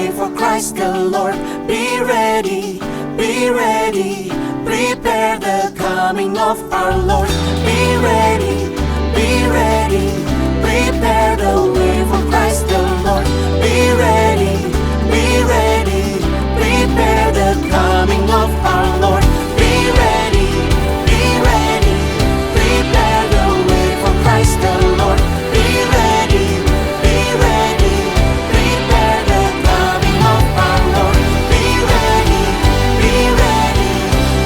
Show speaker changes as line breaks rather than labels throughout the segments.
way for Christ the Lord. Be ready, prepare the coming of our Lord. Be ready, prepare the way for Christ the Lord. Be ready, prepare the coming of our Lord. Be ready, prepare the way for Christ the Lord. Be ready, prepare the coming of our Lord. Be ready,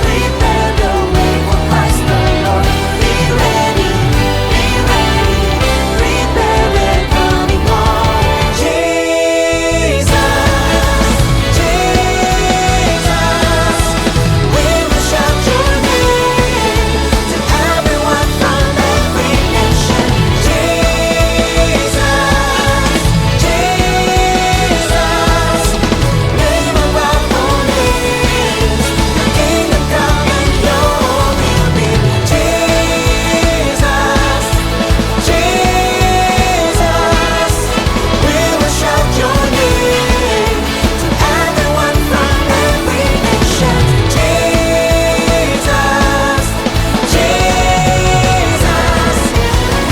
prepare the way for Christ the Lord. Be ready, prepare the coming of Jesus. We will shout your name to everyone from every nation. Jesus, name above all names. The kingdom come and your will be. Jesus, we will shout your name to everyone from every nation. Jesus,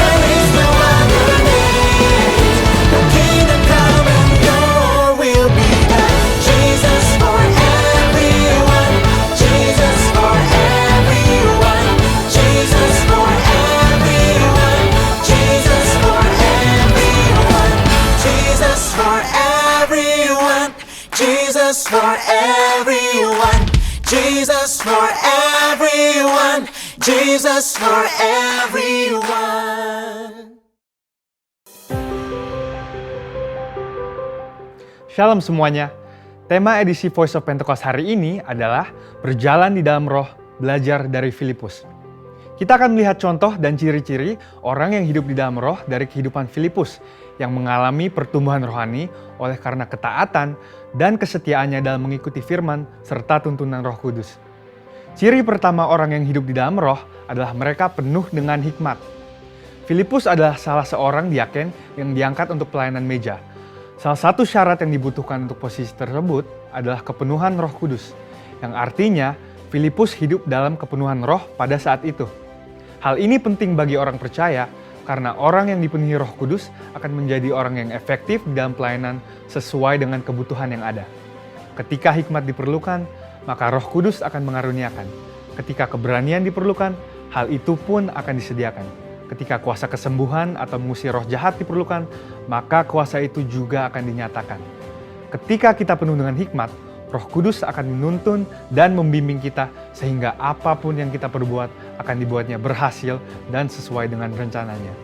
there is no other name. The kingdom come and your will be done. Jesus for everyone, Jesus for everyone, Jesus for everyone, Jesus for everyone, Jesus for everyone, Jesus for everyone, Jesus for everyone, Jesus for everyone.
Shalom semuanya. Tema edisi Voice of Pentecost hari ini adalah berjalan di dalam roh, belajar dari Filipus. Kita akan melihat contoh dan ciri-ciri orang yang hidup di dalam roh dari kehidupan Filipus yang mengalami pertumbuhan rohani oleh karena ketaatan dan kesetiaannya dalam mengikuti firman serta tuntunan Roh Kudus. Ciri pertama orang yang hidup di dalam roh adalah mereka penuh dengan hikmat. Filipus adalah salah seorang diaken yang diangkat untuk pelayanan meja. Salah satu syarat yang dibutuhkan untuk posisi tersebut adalah kepenuhan Roh Kudus, yang artinya Filipus hidup dalam kepenuhan roh pada saat itu. Hal ini penting bagi orang percaya karena orang yang dipenuhi Roh Kudus akan menjadi orang yang efektif dalam pelayanan sesuai dengan kebutuhan yang ada. Ketika hikmat diperlukan, maka Roh Kudus akan mengaruniakan. Ketika keberanian diperlukan, hal itu pun akan disediakan. Ketika kuasa kesembuhan atau mengusir roh jahat diperlukan, maka kuasa itu juga akan dinyatakan. Ketika kita penuh dengan hikmat, Roh Kudus akan menuntun dan membimbing kita sehingga apapun yang kita perbuat akan dibuatnya berhasil dan sesuai dengan rencananya.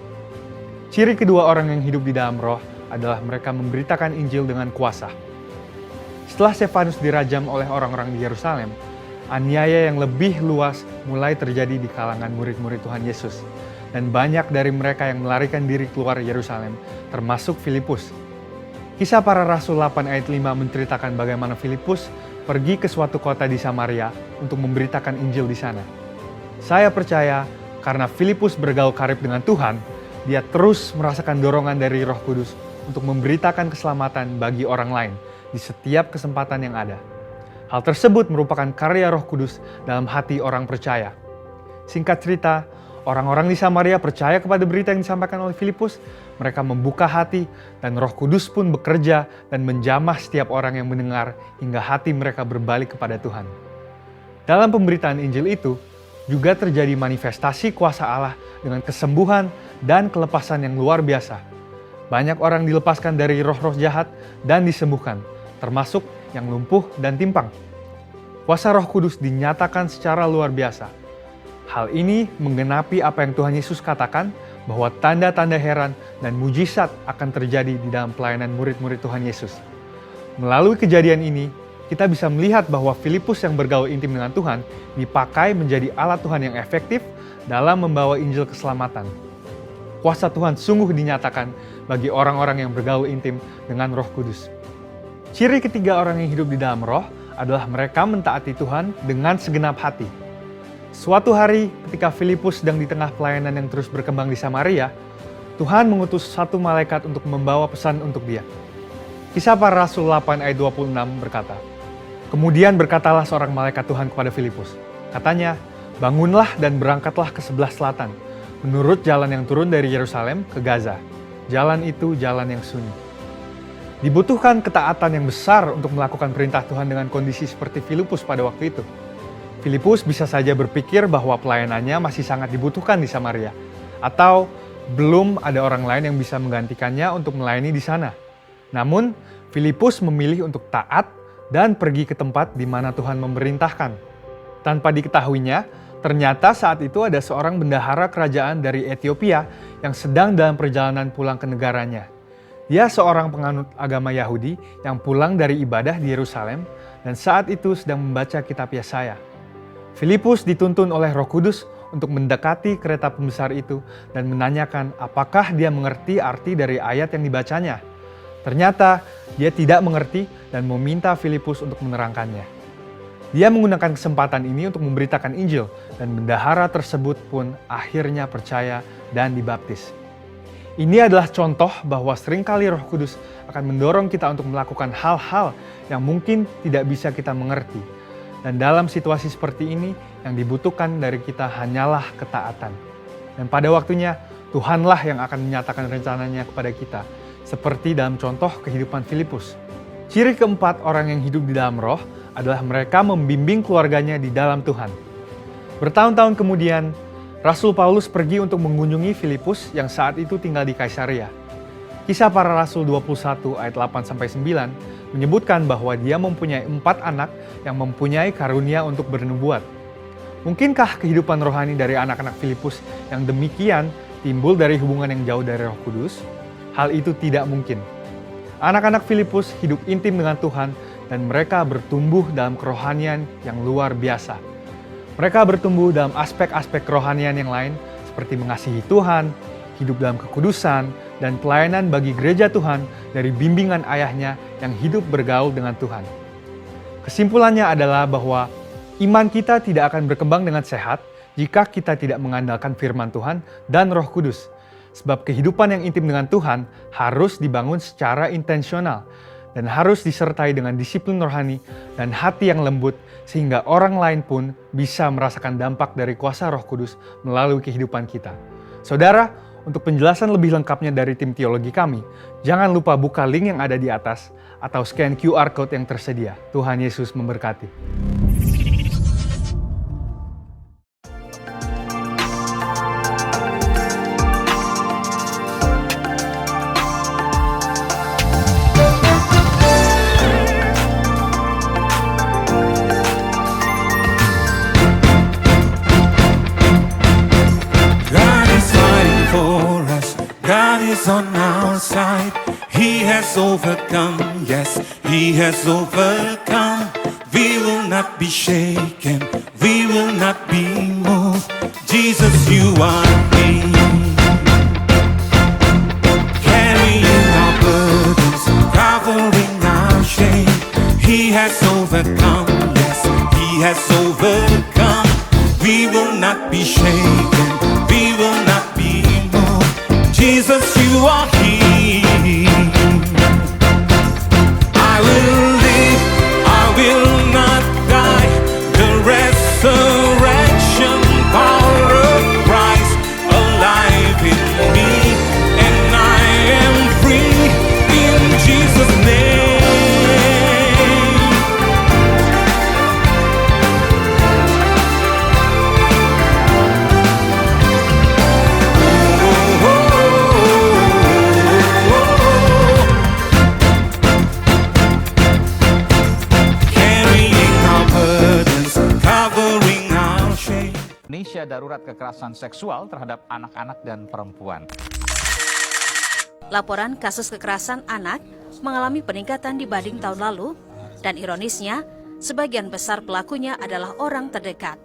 Ciri kedua orang yang hidup di dalam roh adalah mereka memberitakan Injil dengan kuasa. Setelah Stefanus dirajam oleh orang-orang di Yerusalem, aniaya yang lebih luas mulai terjadi di kalangan murid-murid Tuhan Yesus. Dan banyak dari mereka yang melarikan diri keluar Yerusalem, termasuk Filipus. Kisah Para Rasul 8 ayat 5 menceritakan bagaimana Filipus pergi ke suatu kota di Samaria untuk memberitakan Injil di sana. Saya percaya karena Filipus bergaul karib dengan Tuhan, dia terus merasakan dorongan dari Roh Kudus untuk memberitakan keselamatan bagi orang lain di setiap kesempatan yang ada. Hal tersebut merupakan karya Roh Kudus dalam hati orang percaya. Singkat cerita, orang-orang di Samaria percaya kepada berita yang disampaikan oleh Filipus. Mereka membuka hati dan Roh Kudus pun bekerja dan menjamah setiap orang yang mendengar hingga hati mereka berbalik kepada Tuhan. Dalam pemberitaan Injil itu, juga terjadi manifestasi kuasa Allah dengan kesembuhan dan kelepasan yang luar biasa. Banyak orang dilepaskan dari roh-roh jahat dan disembuhkan, termasuk yang lumpuh dan timpang. Kuasa Roh Kudus dinyatakan secara luar biasa. Hal ini menggenapi apa yang Tuhan Yesus katakan bahwa tanda-tanda heran dan mujizat akan terjadi di dalam pelayanan murid-murid Tuhan Yesus. Melalui kejadian ini, kita bisa melihat bahwa Filipus yang bergaul intim dengan Tuhan dipakai menjadi alat Tuhan yang efektif dalam membawa Injil keselamatan. Kuasa Tuhan sungguh dinyatakan bagi orang-orang yang bergaul intim dengan Roh Kudus. Ciri ketiga orang yang hidup di dalam roh adalah mereka mentaati Tuhan dengan segenap hati. Suatu hari ketika Filipus sedang di tengah pelayanan yang terus berkembang di Samaria, Tuhan mengutus satu malaikat untuk membawa pesan untuk dia. Kisah Para Rasul 8 ayat 26 berkata, "Kemudian berkatalah seorang malaikat Tuhan kepada Filipus. Katanya, bangunlah dan berangkatlah ke sebelah selatan, menurut jalan yang turun dari Yerusalem ke Gaza. Jalan itu jalan yang sunyi." Dibutuhkan ketaatan yang besar untuk melakukan perintah Tuhan dengan kondisi seperti Filipus pada waktu itu. Filipus bisa saja berpikir bahwa pelayanannya masih sangat dibutuhkan di Samaria, atau belum ada orang lain yang bisa menggantikannya untuk melayani di sana. Namun, Filipus memilih untuk taat dan pergi ke tempat di mana Tuhan memerintahkan. Tanpa diketahuinya, ternyata saat itu ada seorang bendahara kerajaan dari Ethiopia yang sedang dalam perjalanan pulang ke negaranya. Dia seorang penganut agama Yahudi yang pulang dari ibadah di Yerusalem dan saat itu sedang membaca kitab Yesaya. Filipus dituntun oleh Roh Kudus untuk mendekati kereta pembesar itu dan menanyakan apakah dia mengerti arti dari ayat yang dibacanya. Ternyata dia tidak mengerti dan meminta Filipus untuk menerangkannya. Dia menggunakan kesempatan ini untuk memberitakan Injil dan bendahara tersebut pun akhirnya percaya dan dibaptis. Ini adalah contoh bahwa seringkali Roh Kudus akan mendorong kita untuk melakukan hal-hal yang mungkin tidak bisa kita mengerti. Dan dalam situasi seperti ini, yang dibutuhkan dari kita hanyalah ketaatan. Dan pada waktunya, Tuhanlah yang akan menyatakan rencananya kepada kita, seperti dalam contoh kehidupan Filipus. Ciri keempat orang yang hidup di dalam roh adalah mereka membimbing keluarganya di dalam Tuhan. Bertahun-tahun kemudian, Rasul Paulus pergi untuk mengunjungi Filipus yang saat itu tinggal di Kaisarea. Kisah Para Rasul 21 ayat 8-9 menyebutkan bahwa dia mempunyai 4 anak yang mempunyai karunia untuk bernubuat. Mungkinkah kehidupan rohani dari anak-anak Filipus yang demikian timbul dari hubungan yang jauh dari Roh Kudus? Hal itu tidak mungkin. Anak-anak Filipus hidup intim dengan Tuhan dan mereka bertumbuh dalam kerohanian yang luar biasa. Mereka bertumbuh dalam aspek-aspek kerohanian yang lain seperti mengasihi Tuhan, hidup dalam kekudusan, dan pelayanan bagi gereja Tuhan dari bimbingan ayahnya yang hidup bergaul dengan Tuhan. Kesimpulannya adalah bahwa iman kita tidak akan berkembang dengan sehat jika kita tidak mengandalkan firman Tuhan dan Roh Kudus. Sebab kehidupan yang intim dengan Tuhan harus dibangun secara intensional dan harus disertai dengan disiplin rohani dan hati yang lembut sehingga orang lain pun bisa merasakan dampak dari kuasa Roh Kudus melalui kehidupan kita. Saudara, untuk penjelasan lebih lengkapnya dari tim teologi kami, jangan lupa buka link yang ada di atas atau scan QR Code yang tersedia. Tuhan Yesus memberkati.
On our side, He has overcome, yes, He has overcome. We will not be shaken, we will not be moved. Jesus, you are King. Carrying our burdens, covering our shame. He has overcome, yes, He has overcome. We will not be shaken, we will not be moved. Jesus, you are King. I will live, I will not die. The resurrection power of Christ alive in me, and I am free in Jesus' name.
Indonesia Darurat Kekerasan Seksual terhadap anak-anak dan perempuan.
Laporan kasus kekerasan anak mengalami peningkatan dibanding tahun lalu, dan ironisnya, sebagian besar pelakunya adalah orang terdekat.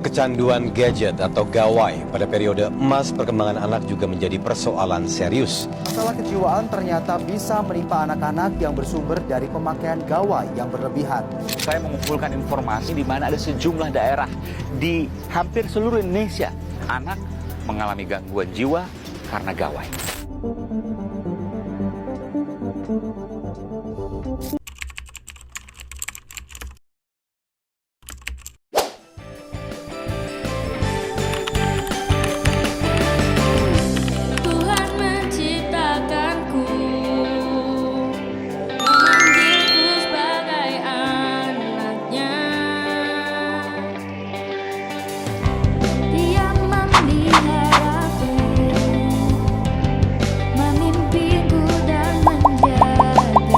Kecanduan gadget atau gawai pada periode emas perkembangan anak juga menjadi persoalan serius.
Masalah kejiwaan ternyata bisa menimpa anak-anak yang bersumber dari pemakaian gawai yang berlebihan.
Saya mengumpulkan informasi di mana ada sejumlah daerah di hampir seluruh Indonesia anak mengalami gangguan jiwa karena gawai.
Tuhan menciptakanku, memanggilku sebagai anaknya. Dia memeliharaku, memimpiku dan menjagaku.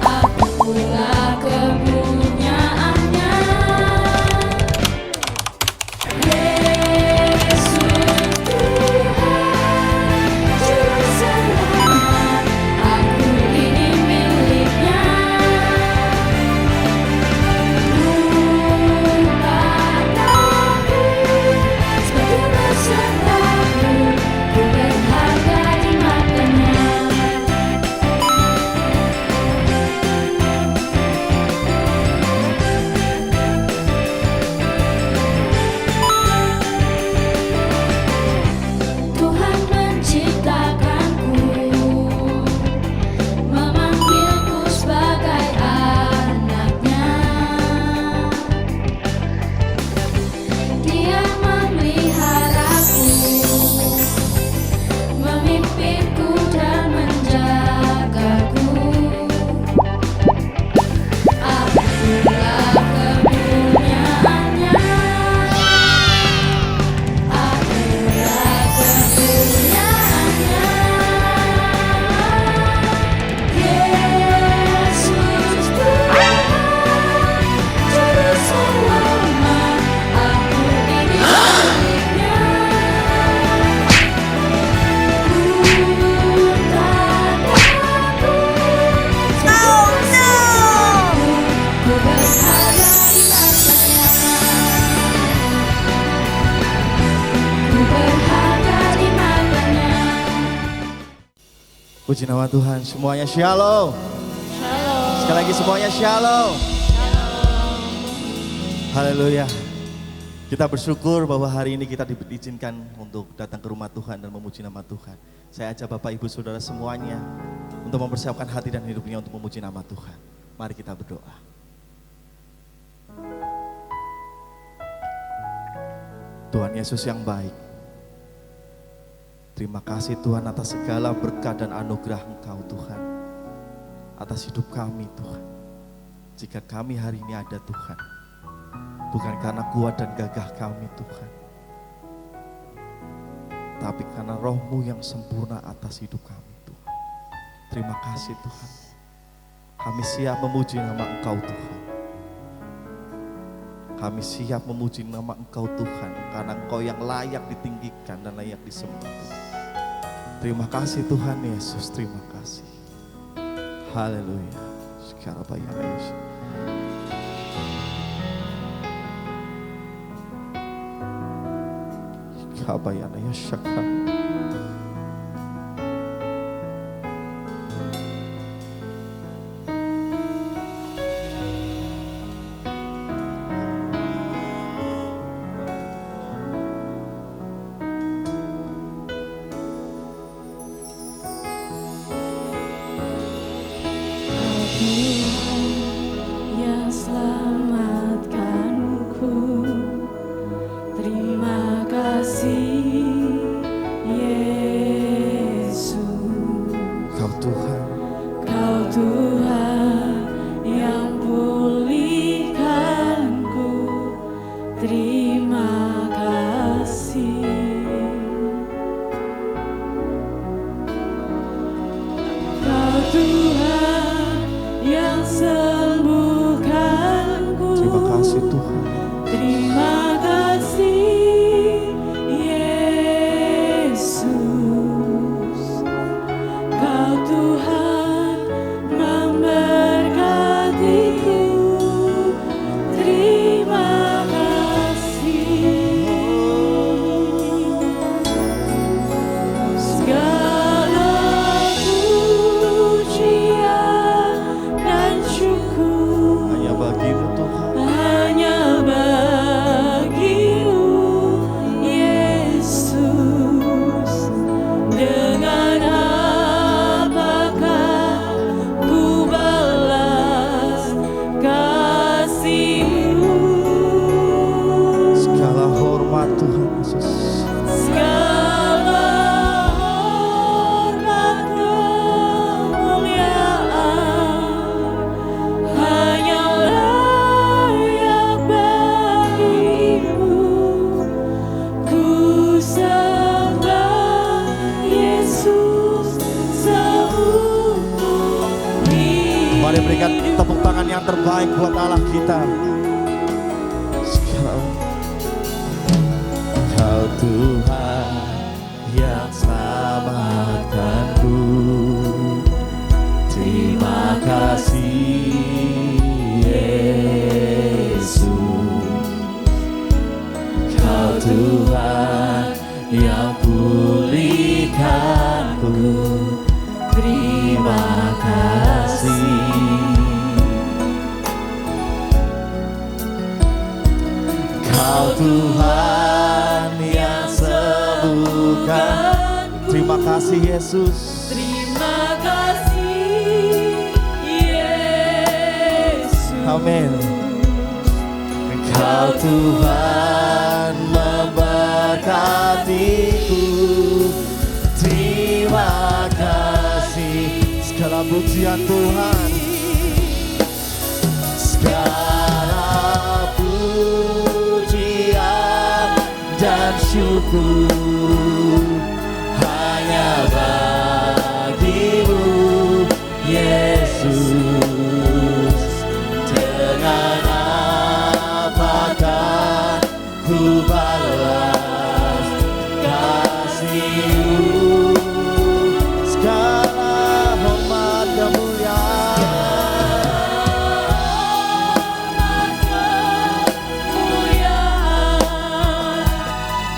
Akulah kepunyaannya. Yesus Tuhan, Juru Selamat, aku ini miliknya. Padaku sebagai pesertaku, ku berharga di matanya. Tuhan menciptakanku, memanggilku sebagai anaknya. Dia memeliharaku, memimpinku dan menjagaku. Akulah kepunyaannya. Akulah kepunyaannya. Yesus Tuhan, Juru Selamat, aku ini miliknya. Ku takut ku berharga di matanya. Ku berharga di matanya.
Puji nama Tuhan, semuanya shalom. Sekali lagi semuanya shalom. Haleluya. Kita bersyukur bahwa hari ini kita diizinkan untuk datang ke rumah Tuhan dan memuji nama Tuhan. Saya ajak Bapak Ibu Saudara semuanya untuk mempersiapkan hati dan hidupnya untuk memuji nama Tuhan. Mari kita berdoa. Tuhan Yesus yang baik, terima kasih Tuhan atas segala berkat dan anugerah Engkau Tuhan, atas hidup kami Tuhan. Jika kami hari ini ada Tuhan, bukan karena kuat dan gagah kami Tuhan, tapi karena Roh-Mu yang sempurna atas hidup kami Tuhan. Terima kasih Tuhan. Kami siap memuji nama Engkau Tuhan. Kami siap memuji nama Engkau Tuhan, karena Engkau yang layak ditinggikan dan layak disembah Tuhan. Terima kasih Tuhan Yesus, terima kasih. Haleluya. Sekarang bayar Yesus. Kabayana ya syakar.
Yang selamatkanku, terima kasih Yesus.
Kau Tuhan,
Kau Tuhan yang pulihkanku, terima kasih. Kau Tuhan yang sembuhkanku,
terima kasih Tuhan.
terima kasih Yesus. Kau Tuhan
Mari berikan tepuk tangan yang terbaik buat Allah kita. Kau Tuhan yang selamatkanku. Terima kasih Yesus. Kau Tuhan yang pulihkanku. Terima kasih. Kau Tuhan yang sembuhkan. Terima kasih Yesus.
Terima kasih Yesus.
Amin. Kau Tuhan memberkatiku. Terima kasih. Segala pujian Tuhan. Segala pujian dan syukur hanya bagimu Yesus. Dengan apakah ku balas kasih-Mu. Segala hormat kemuliaan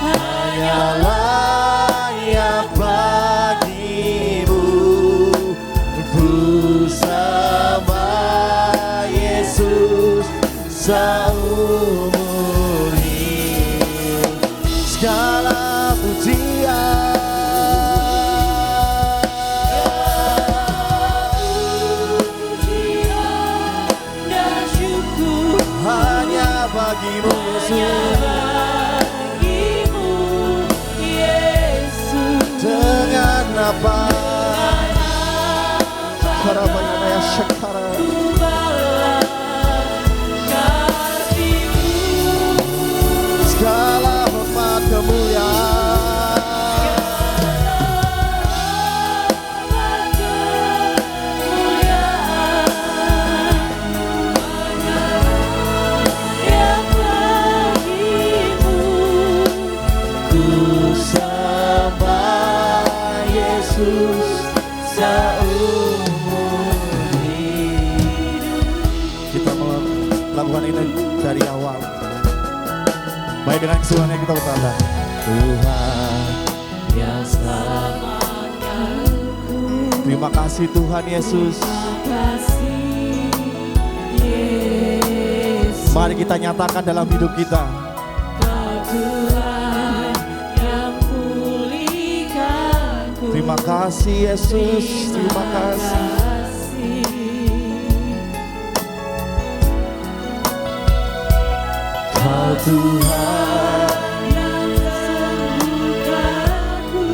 hanya layak bagimu. Ku sembah Yesus seumur hidup. Segala pujian
dan syukur
hanya bagimu Yesus.
bagimu Yesus.
Dengan apa Karabayana ya Shakara.
Ku balas kasih-Mu.
Segala hormat kemuliaan
yang bagimu.
ku sembah Yesus seumur hidup. Kita melakukan ini dari awal. Baik, dengan kesulitannya kita berkata, Tuhan yang selamatkanku. Terima kasih Tuhan Yesus.
Kasih Yesus.
Mari kita nyatakan dalam hidup kita.
Kau Tuhan yang pulihkanku.
Terima kasih Yesus. Terima kasih. Kau Tuhan
yang sembuhkanku.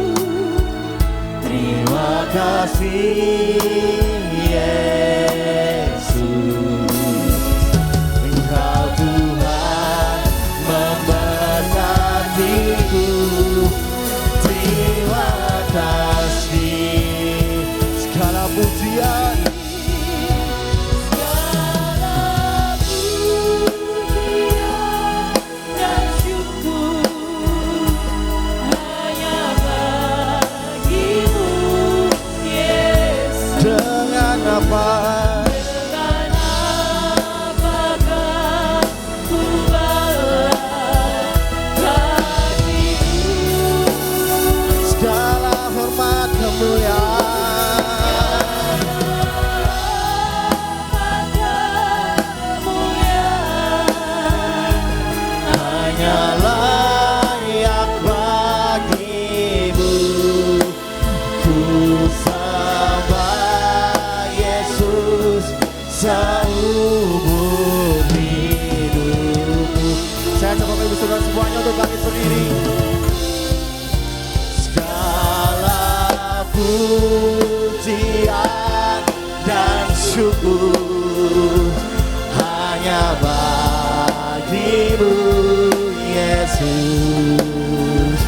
terima kasih Yesus. Engkau Tuhan memberkatiku. Terima kasih. Segala pujian
Dan syukur hanya bagimu Yesus.
dengan apa
Dengan apakah ku balas kasih-Mu.
segala hormat kemuliaan hanya layak bagimu. Ku sembah Yesus seumur hidupku. Saya ajak Bapak Ibu Saudara semuanya untuk bangkit berdiri. Segala pujian dan syukur hanya bagimu Yesus.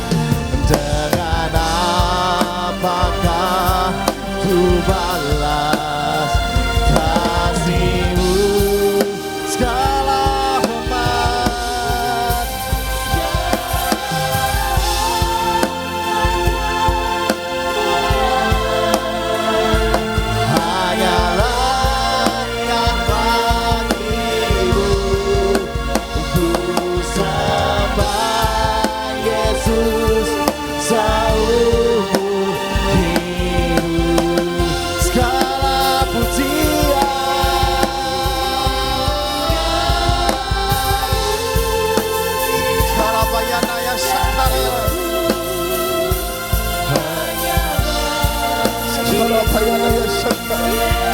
Dengan apakah ku balas Sharabayaraya Shakara.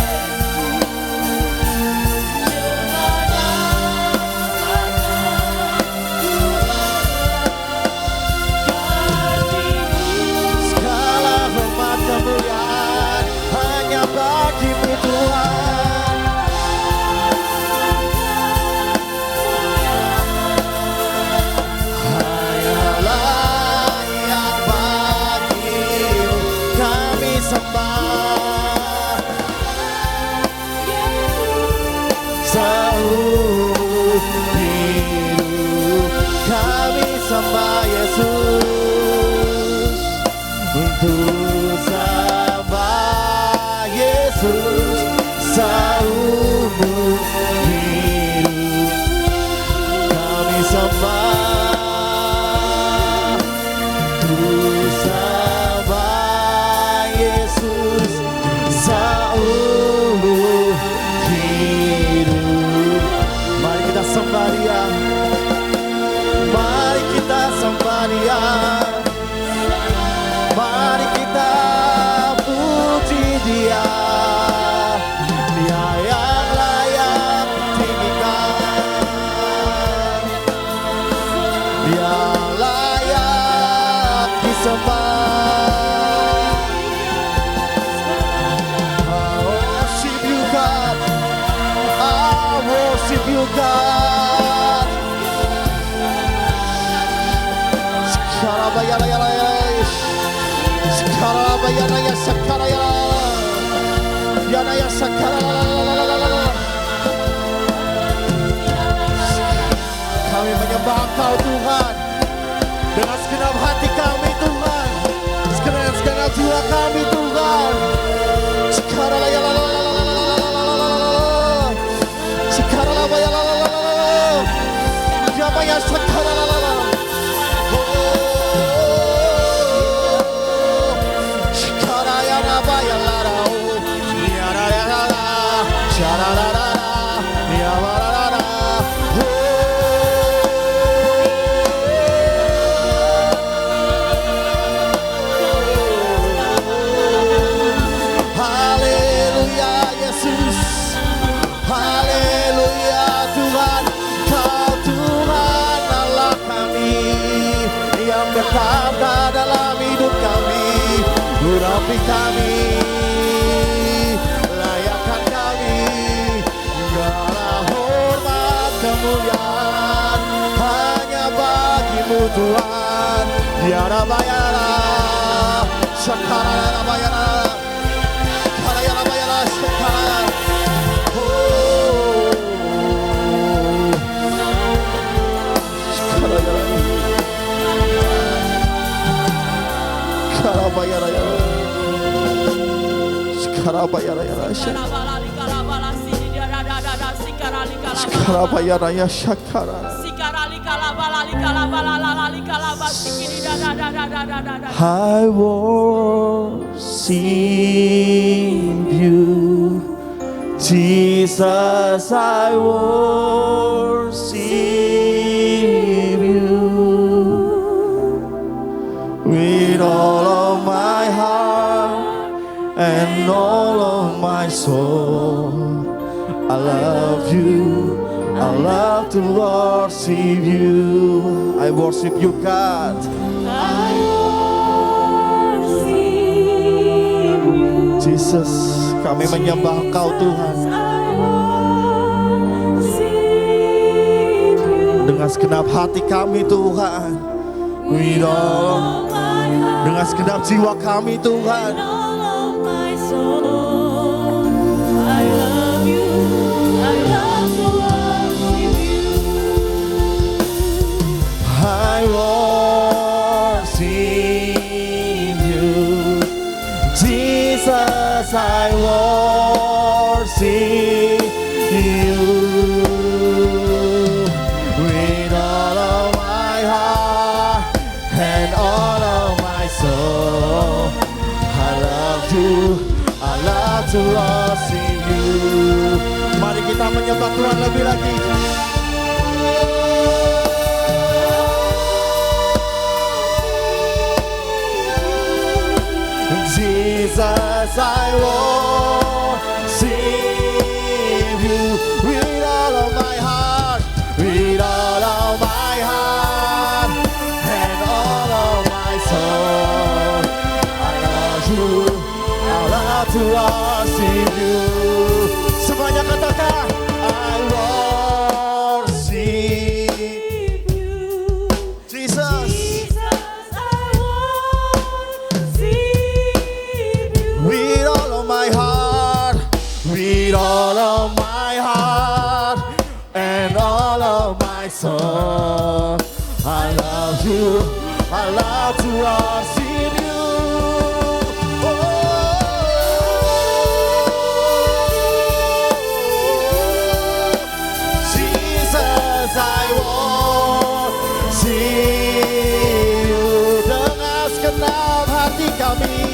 Segala hormat kemuliaan hanya bagi-Mu Tuhan. Hanyalah yang bagi-Mu kami sembah. Seumur hidup kami sembah Yesus. Untuk sembah Yesus seumur hidup kami sembah. Untuk sembah Yesus seumur hidup. Mari kita sembah Dia. Mari kita sembah Dia. Mari kita puji Dia. Dia yang layak ditinggikan. Dia layak disembah. I worship you God. I worship you God. Sharabayaraya Sakaraya. Yanaya Sakara. Kami menyembah Engkau Tuhan dengan segenap hati kami Tuhan, segenap jiwa kami Tuhan. Haleluya Yesus, haleluya Tuhan, Kau Tuhan Allah kami yang berkata dalam hidup kami, urapi kami, layakkan kami, segala hormat kemuliaan hanya bagi-Mu Tuhan. Tiada bayaran, sekarang bayaran. I worship you, Jesus, I worship you with all of my heart and all of my soul. I love you, I love to worship you. I worship you, God. Jesus, kami menyembah Engkau Tuhan dengan segenap hati kami Tuhan, with all, dengan segenap jiwa kami Tuhan. I worship you, Jesus, I worship you with all of my heart and all of my soul. I love you, I love to worship you. Mari kita menyembah Tuhan lebih lagi. Jesus, I worship you with all of my heart, with all of my heart and all of my soul. I love you, I love to worship you. Semuanya katakan, I worship Jesus. With all of my heart, with all of my heart and all of my soul, I love you, I love to worship you. Jesus, I worship you. Dengan segenap hati kami,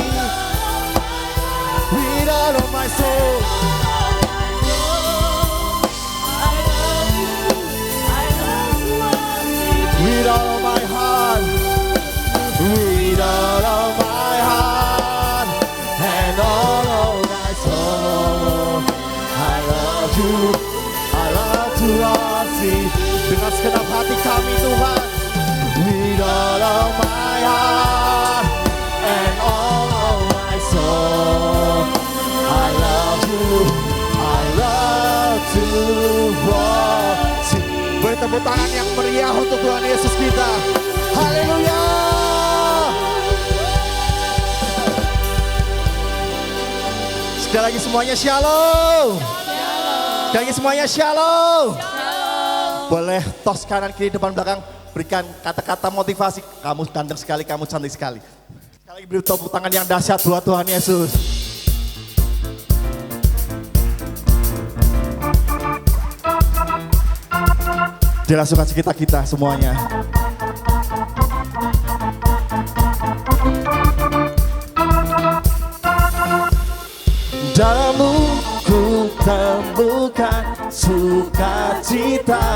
with all of my soul. With all of my heart, with all of my heart and all of my soul, I love you, I love to worship. Dengan segenap hati kami Tuhan, with all of my heart and all of my soul, I love you, I love to worship. Beri tepuk tangan yang meriah untuk Tuhan Yesus kita. Haleluya. Sekali lagi semuanya shalom. Sekali lagi semuanya shalom. Boleh tos kanan kiri depan belakang, berikan kata-kata motivasi. Kamu ganteng sekali, kamu cantik sekali. Sekali lagi beri tepuk tangan yang dahsyat buat Tuhan Yesus. Dialah sukacita kita semuanya. Dalammu ku temukan sukacita,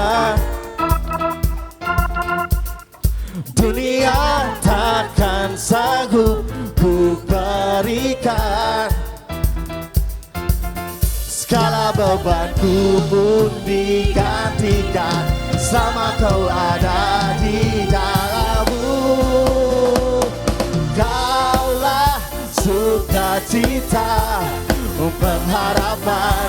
dunia takkan sanggup ku berikan. Segala bebanku pun digantikan selama kau ada di dalammu. Kaulah sukacita, pengharapan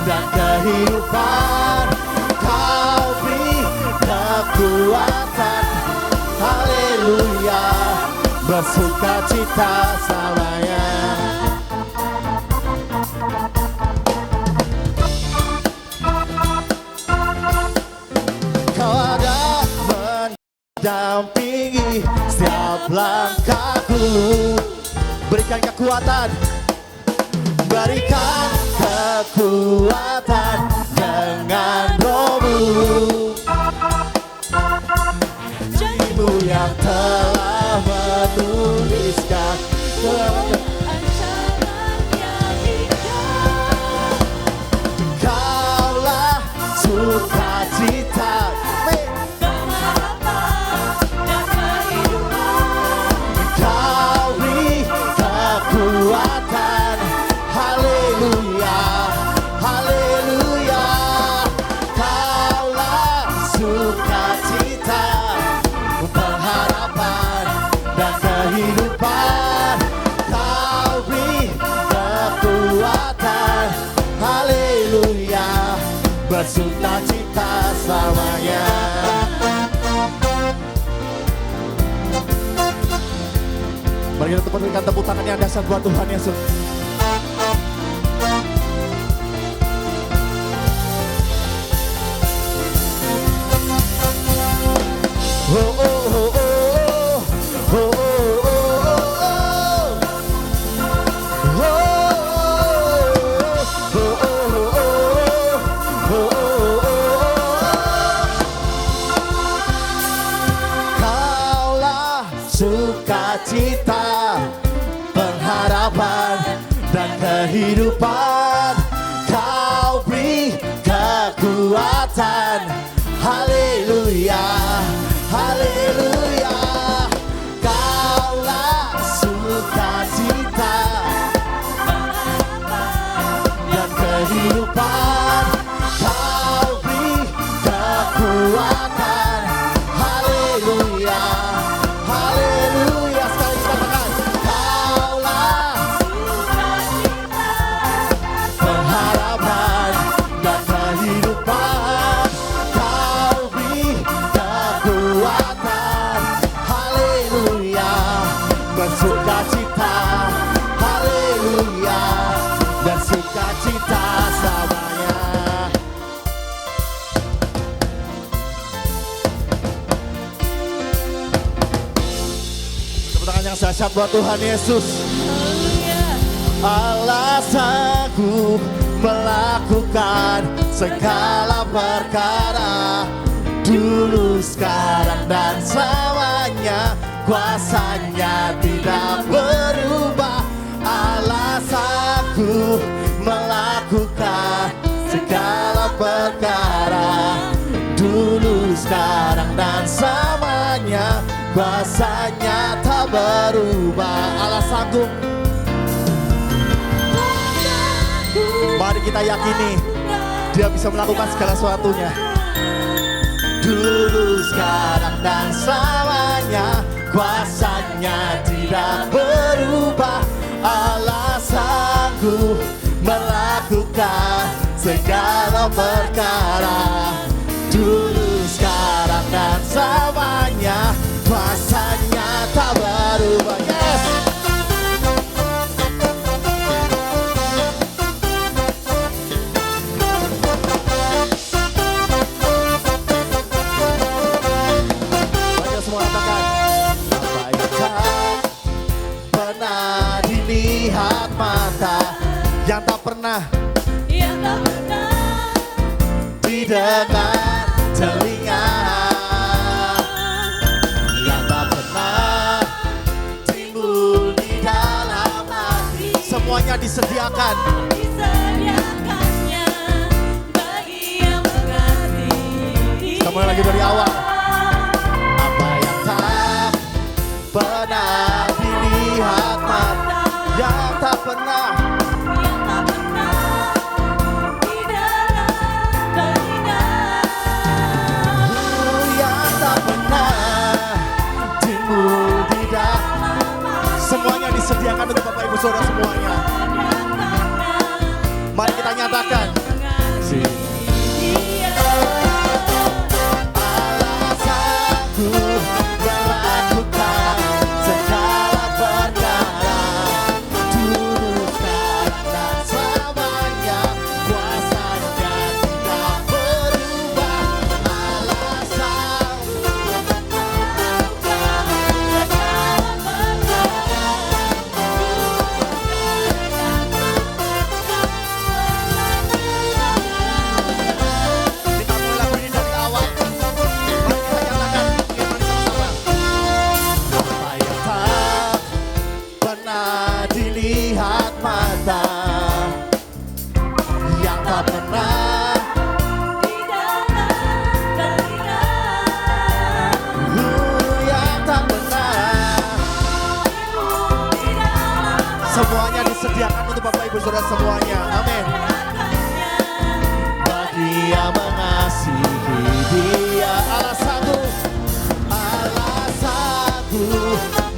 dan kehidupan. Kau beri kekuatan, haleluya, bersukacita selamanya. Kau ada mendampingi setiap langkahku. Berikan kekuatan, berikan kekuatan dengan Roh-Mu. Janji-Mu yang telah menuliskan Kaulah sukacita, Kau beri kekuatan, haleluya, haleluya. Kaulah sukacita, pengharapan dan kehidupan. Kau beri kekuatan, haleluya, bersukacita selamanya. Mari kita berikan tepuk tangan yang dahsyat buat Tuhan Yesus. Oh, oh, oh, oh, oh, oh, Kaulah sukacita, pengharapan dan kehidupan. Kau beri kekuatan, haleluya, haleluya. Kaulah sukacita, kehidupan, Kau beri kekuatan. Haleluya, haleluya. Sekali kita katakan, Kaulah pengharapan dan kehidupan, Kau beri kekuatan. Haleluya, bersukacita. Haleluya, dan sukacita selamanya. Tepuk tangan yang dahsyat buat Tuhan Yesus. Allah sanggup melakukan segala perkara, dulu, sekarang, dan selamanya. Kuasanya tidak berubah. Allah sanggup melakukan segala perkara, dulu, sekarang, dan selamanya. Kuasanya tak berubah. Allah sanggup. Mari kita yakini Dia bisa melakukan segala sesuatunya, dulu, sekarang, dan selamanya. Kuasanya tidak berubah. Allah sanggup melakukan segala perkara, dulu, sekarang, dan selamanya. Kuasanya tak berubah. Yes. Mari semua katakan, apa yang tak pernah dilihat mata, yang tak pernah didengar telinga, yang tak pernah timbul di dalam hati, semuanya disediakan. Semuanya lagi dari awal. Apa yang tak pernah dilihat mata, yang tak pernah semuanya disediakan untuk Bapak Ibu Saudara semuanya. Mari kita nyatakan, Allah sanggup melakukan segala perkara, dulu, sekarang, dan selamanya. Kuasanya tidak berubah. Allah sanggup kita mulai lagu ini dari awal. Mari kita nyatakan, mari sama-sama. Apa yang tak pernah dilihat mata, yang tak pernah yang tak pernah, semuanya disediakan untuk Bapak Ibu Saudara semuanya. Amin. Bagi yang mengasihi Dia, Allah sanggup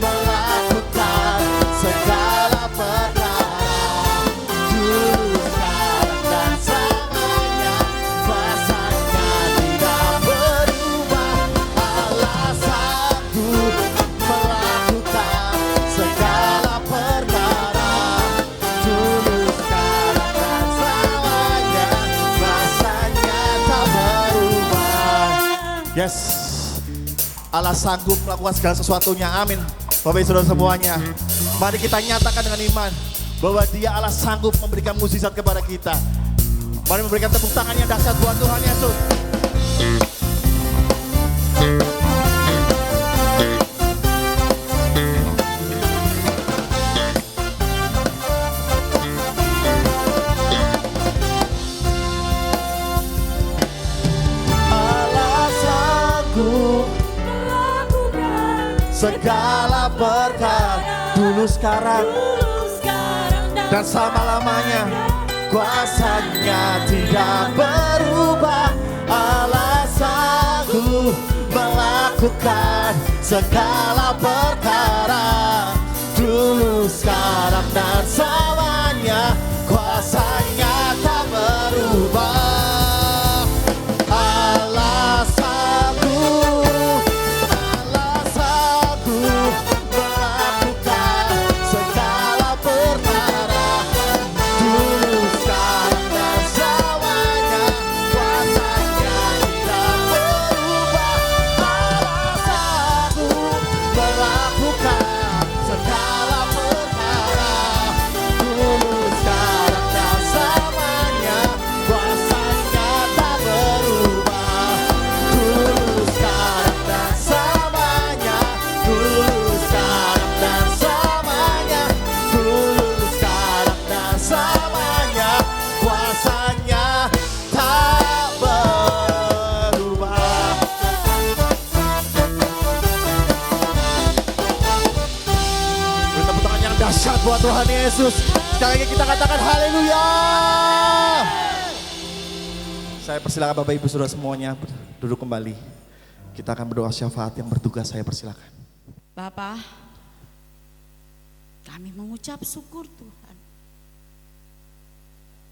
melakukan segala perkara, dulu, sekarang, dan selamanya. Kuasanya tidak berubah. Allah sanggup melakukan segala perkara, dulu, sekarang, dan selamanya. Kuasanya tak berubah. Yes, Allah sanggup melakukan segala sesuatunya. Amin. Bapak Ibu Saudara semuanya, mari kita nyatakan dengan iman bahwa Dia Allah sanggup memberikan mukjizat kepada kita. Mari memberikan tepuk tangan yang dahsyat buat Tuhan Yesus. Allah sanggup segala perkara, dulu, sekarang, dan selama-lamanya. kuasanya tidak berubah. Allah sanggup melakukan segala perkara, dulu, sekarang, dan selamanya. Kuasanya tak berubah. Allah sanggup melakukan segala perkara, dulu, sekarang, dan selamanya. Kuasanya tidak berubah. Allah sanggup melakukan segala perkara, dulu, sekarang, dan selamanya. Kuasanya tak berubah. Dulu, sekarang, dan selamanya. Dulu, sekarang, dan selamanya. Dulu, sekarang, dan selamanya. Kuasanya tak berubah. Beri tepuk tangan yang dahsyat buat Tuhan Yesus. Sekali lagi kita katakan haleluya. Saya persilakan Bapak Ibu Saudara semuanya duduk kembali. Kita akan berdoa syafaat yang bertugas, saya persilakan.
Bapa, kami mengucap syukur Tuhan.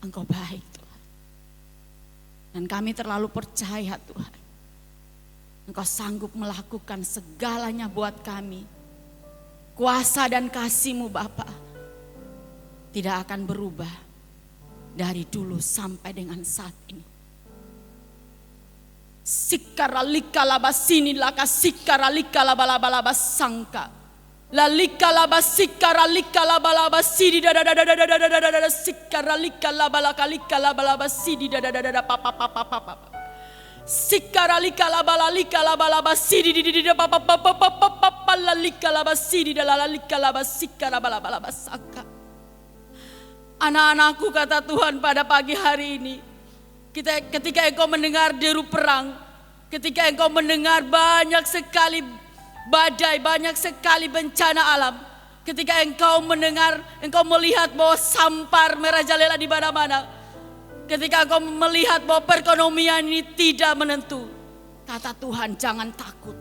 Engkau baik Tuhan. Dan kami terlalu percaya Tuhan. Engkau sanggup melakukan segalanya buat kami. Kuasa dan kasih-Mu Bapa tidak akan berubah dari dulu sampai dengan saat ini. Sikaralika labasini laka sikaralika labalaba sangka. Lalika labasikaralika labalaba sidi dadadadadadadadadadada sikaralika labalakalika labalaba sidi dadadadada papa papa papa. Sikaralika labalalika labalaba sidi dididida papa papa papa papa lalika labasidi dalalika labasikarabalaba sangka. Anak-anakku, kata Tuhan pada pagi hari ini, ketika engkau mendengar deru perang, ketika engkau mendengar banyak sekali badai, banyak sekali bencana alam, ketika engkau mendengar, engkau melihat bahwa sampar merajalela di mana-mana, ketika engkau melihat bahwa perekonomian ini tidak menentu, kata Tuhan, jangan takut.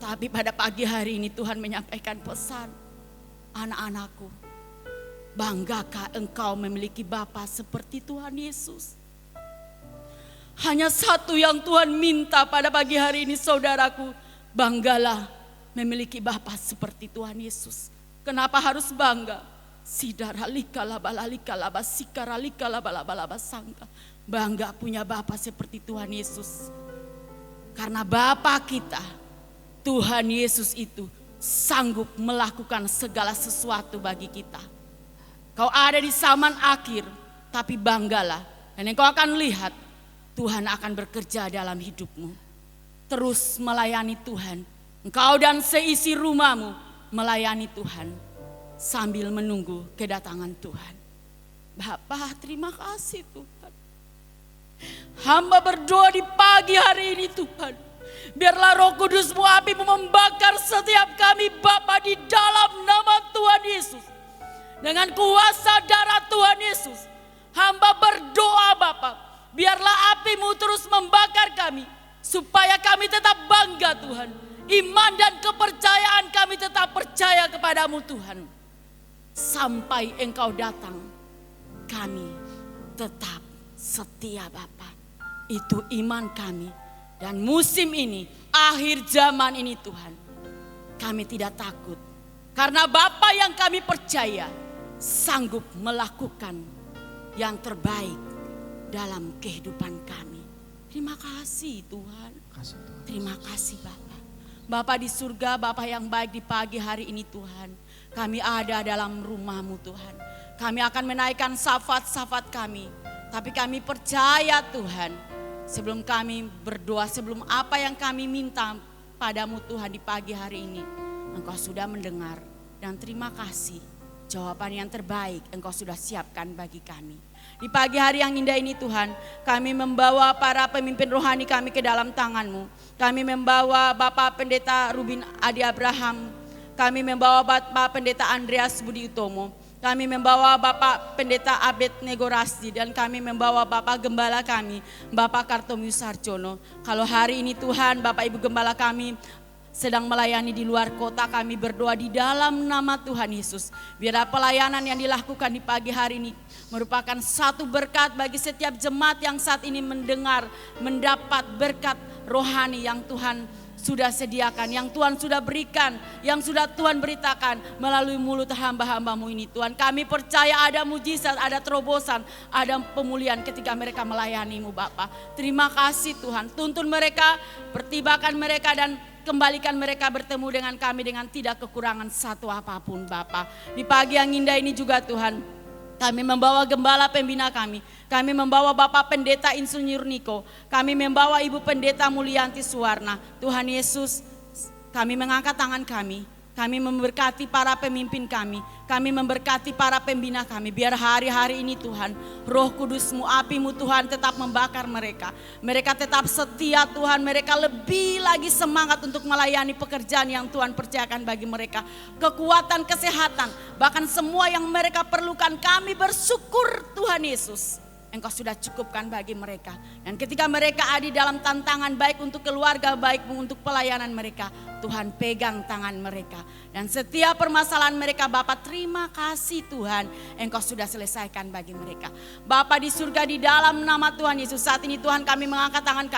Tapi pada pagi hari ini Tuhan menyampaikan pesan, anak-anakku, banggakah engkau memiliki Bapa seperti Tuhan Yesus? Hanya satu yang Tuhan minta pada pagi hari ini, saudaraku, banggalah memiliki Bapa seperti Tuhan Yesus. Kenapa harus bangga? Sidaralika labalalika labasikaralika labalabalaba sangka. Bangga punya Bapa seperti Tuhan Yesus. Karena Bapa kita, Tuhan Yesus itu sanggup melakukan segala sesuatu bagi kita. Kau ada di zaman akhir, tapi banggalah. Dan engkau akan lihat Tuhan akan bekerja dalam hidupmu. Terus melayani Tuhan. Engkau dan seisi rumahmu melayani Tuhan sambil menunggu kedatangan Tuhan. Bapa, terima kasih Tuhan. Hamba berdoa di pagi hari ini Tuhan. Biarlah Roh Kudus-Mu, api-Mu membakar setiap kami Bapa di dalam nama Tuhan Yesus. Dengan kuasa darah Tuhan Yesus, hamba berdoa Bapa, biarlah api-Mu terus membakar kami, supaya kami tetap bangga Tuhan. Iman dan kepercayaan kami tetap percaya kepadamu Tuhan. Sampai Engkau datang, kami tetap setia Bapa. Itu iman kami. Dan musim ini, akhir zaman ini Tuhan, kami tidak takut. Karena Bapa yang kami percaya sanggup melakukan yang terbaik dalam kehidupan kami. Terima kasih Tuhan. Terima kasih Bapa. Bapa di surga, Bapa yang baik, di pagi hari ini Tuhan, kami ada dalam rumah-Mu Tuhan. Kami akan menaikkan syafaat-syafaat kami. Tapi kami percaya Tuhan, sebelum kami berdoa, sebelum apa yang kami minta padamu Tuhan di pagi hari ini, Engkau sudah mendengar. Dan terima kasih, jawaban yang terbaik Engkau sudah siapkan bagi kami. Di pagi hari yang indah ini Tuhan, kami membawa para pemimpin rohani kami ke dalam tangan-Mu. Kami membawa Bapak Pendeta Rubin Adi Abraham. Kami membawa Bapak Pendeta Andreas Budi Utomo. Kami membawa Bapak Pendeta Abed Negorasdi dan kami membawa Bapak Gembala kami, Bapak Kartomius Sarjono. Kalau hari ini Tuhan, Bapak Ibu Gembala kami sedang melayani di luar kota, kami berdoa di dalam nama Tuhan Yesus. Biarlah pelayanan yang dilakukan di pagi hari ini merupakan satu berkat bagi setiap jemaat yang saat ini mendengar, mendapat berkat rohani yang Tuhan sudah sediakan, yang Tuhan sudah berikan, yang sudah Tuhan beritakan melalui mulut hamba-hambamu ini Tuhan. Kami percaya ada mujizat, ada terobosan, ada pemulihan ketika mereka melayanimu Bapa. Terima kasih Tuhan, tuntun mereka, pertibakan mereka dan kembalikan mereka bertemu dengan kami dengan tidak kekurangan satu apapun Bapa. Di pagi yang indah ini juga Tuhan, kami membawa gembala pembina kami membawa Bapak Pendeta Insinyur Niko, kami membawa Ibu Pendeta Mulyanti Suwarna. Tuhan Yesus, kami mengangkat tangan kami memberkati para pemimpin kami memberkati para pembina kami. Biar hari-hari ini Tuhan, Roh Kudus-Mu, api-Mu Tuhan tetap membakar mereka. Mereka tetap setia Tuhan, mereka lebih lagi semangat untuk melayani pekerjaan yang Tuhan percayakan bagi mereka. Kekuatan, kesehatan, bahkan semua yang mereka perlukan, kami bersyukur Tuhan Yesus. Engkau sudah cukupkan bagi mereka. Dan ketika mereka ada di dalam tantangan baik untuk keluarga, baik untuk pelayanan mereka, Tuhan pegang tangan mereka. Dan setiap permasalahan mereka, Bapa, terima kasih Tuhan, Engkau sudah selesaikan bagi mereka. Bapa di surga, di dalam nama Tuhan Yesus, saat ini Tuhan kami mengangkat tangan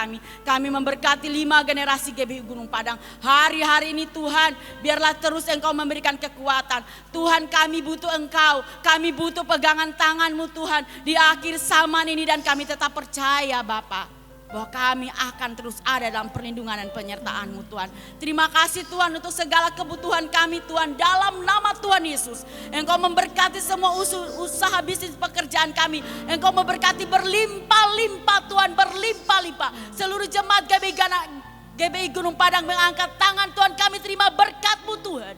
kami memberkati 5 generasi GBI Gunung Padang. Hari-hari ini Tuhan, biarlah terus Engkau memberikan kekuatan. Tuhan, kami butuh Engkau, kami butuh pegangan tangan-Mu Tuhan di akhir zaman ini, dan kami tetap percaya Bapa bahwa kami akan terus ada dalam perlindungan dan penyertaan-Mu Tuhan. Terima kasih Tuhan untuk segala kebutuhan kami Tuhan, dalam nama Tuhan Yesus. Engkau memberkati semua usaha bisnis pekerjaan kami. Engkau memberkati berlimpah-limpah Tuhan, berlimpah-limpah. Seluruh jemaat GBI Gunung Padang mengangkat tangan Tuhan, kami terima berkat-Mu Tuhan.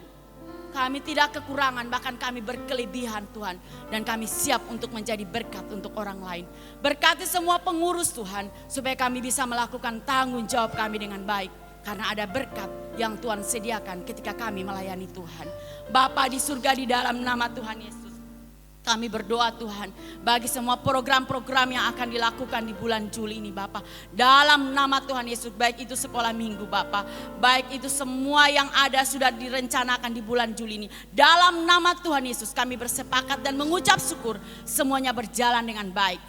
Kami tidak kekurangan, bahkan kami berkelebihan Tuhan. Dan kami siap untuk menjadi berkat untuk orang lain. Berkati semua pengurus Tuhan, supaya kami bisa melakukan tanggung jawab kami dengan baik. Karena ada berkat yang Tuhan sediakan ketika kami melayani Tuhan. Bapa di surga, di dalam nama Tuhan Yesus, kami berdoa Tuhan bagi semua program-program yang akan dilakukan di bulan Juli ini Bapa. Dalam nama Tuhan Yesus, baik itu sekolah minggu Bapa, baik itu semua yang ada sudah direncanakan di bulan Juli ini. Dalam nama Tuhan Yesus kami bersepakat dan mengucap syukur semuanya berjalan dengan baik.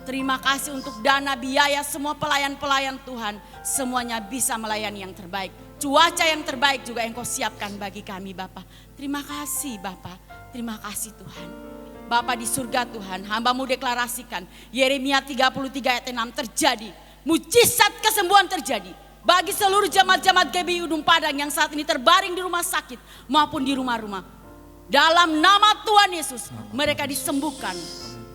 Terima kasih untuk dana biaya semua pelayan-pelayan Tuhan, semuanya bisa melayani yang terbaik. Cuaca yang terbaik juga Engkau siapkan bagi kami Bapa. Terima kasih Bapa, terima kasih Tuhan. Bapa di surga Tuhan, hamba-Mu deklarasikan Yeremia 33 ayat 6 terjadi. Mujizat kesembuhan terjadi bagi seluruh jemaat-jemaat GBI Gunung Padang yang saat ini terbaring di rumah sakit maupun di rumah-rumah. Dalam nama Tuhan Yesus, mereka disembuhkan,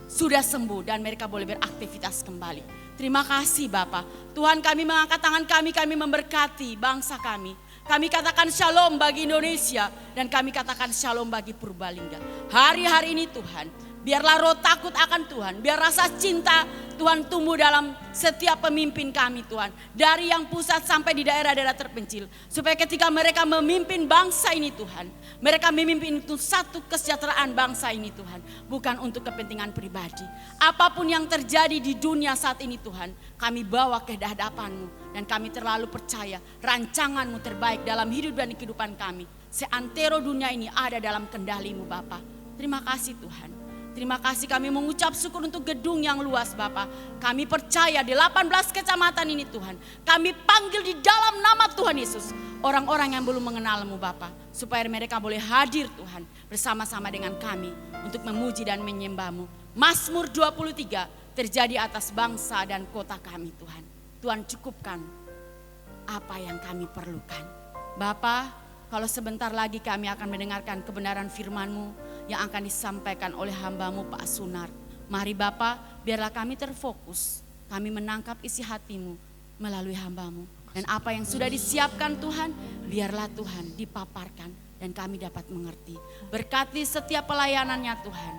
sudah sembuh dan mereka boleh beraktivitas kembali. Terima kasih Bapa. Tuhan, kami mengangkat tangan kami memberkati bangsa kami. Kami katakan shalom bagi Indonesia dan kami katakan shalom bagi Purbalingga. Hari-hari ini Tuhan, biarlah roh takut akan Tuhan, biar rasa cinta Tuhan tumbuh dalam setiap pemimpin kami Tuhan. Dari yang pusat sampai di daerah-daerah terpencil. Supaya ketika mereka memimpin bangsa ini Tuhan, mereka memimpin untuk satu kesejahteraan bangsa ini Tuhan. Bukan untuk kepentingan pribadi. Apapun yang terjadi di dunia saat ini Tuhan, kami bawa ke hadapan-Mu. Dan kami terlalu percaya rancangan-Mu terbaik dalam hidup dan kehidupan kami. Seantero dunia ini ada dalam kendali-Mu Bapa. Terima kasih Tuhan. Terima kasih, kami mengucap syukur untuk gedung yang luas Bapa. Kami percaya di 18 kecamatan ini Tuhan. Kami panggil di dalam nama Tuhan Yesus orang-orang yang belum mengenal-Mu Bapa. Supaya mereka boleh hadir Tuhan bersama-sama dengan kami untuk memuji dan menyembah-Mu. Mazmur 23 terjadi atas bangsa dan kota kami Tuhan. Tuhan cukupkan apa yang kami perlukan. Bapa, kalau sebentar lagi kami akan mendengarkan kebenaran firman-Mu yang akan disampaikan oleh hamba-Mu Pak Sunar. Mari Bapa, biarlah kami terfokus. Kami menangkap isi hati-Mu melalui hamba-Mu. Dan apa yang sudah disiapkan Tuhan, biarlah Tuhan dipaparkan dan kami dapat mengerti. Berkati setiap pelayanannya Tuhan.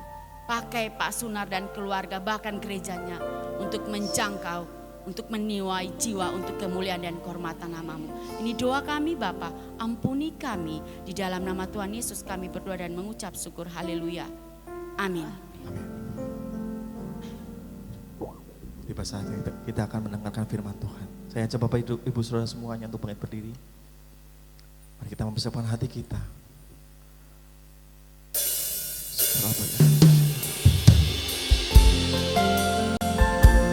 Pakai Pak Sunar dan keluarga bahkan gerejanya untuk menjangkau, untuk meniwai jiwa untuk kemuliaan dan kehormatan nama-Mu. Ini doa kami Bapa, ampuni kami. Di dalam nama Tuhan Yesus kami berdoa dan mengucap syukur. Haleluya. Amin.
Tiba saatnya kita akan mendengarkan firman Tuhan. Saya ajak Bapak Ibu Saudara semuanya untuk bangkit berdiri. Mari kita mempersiapkan hati kita.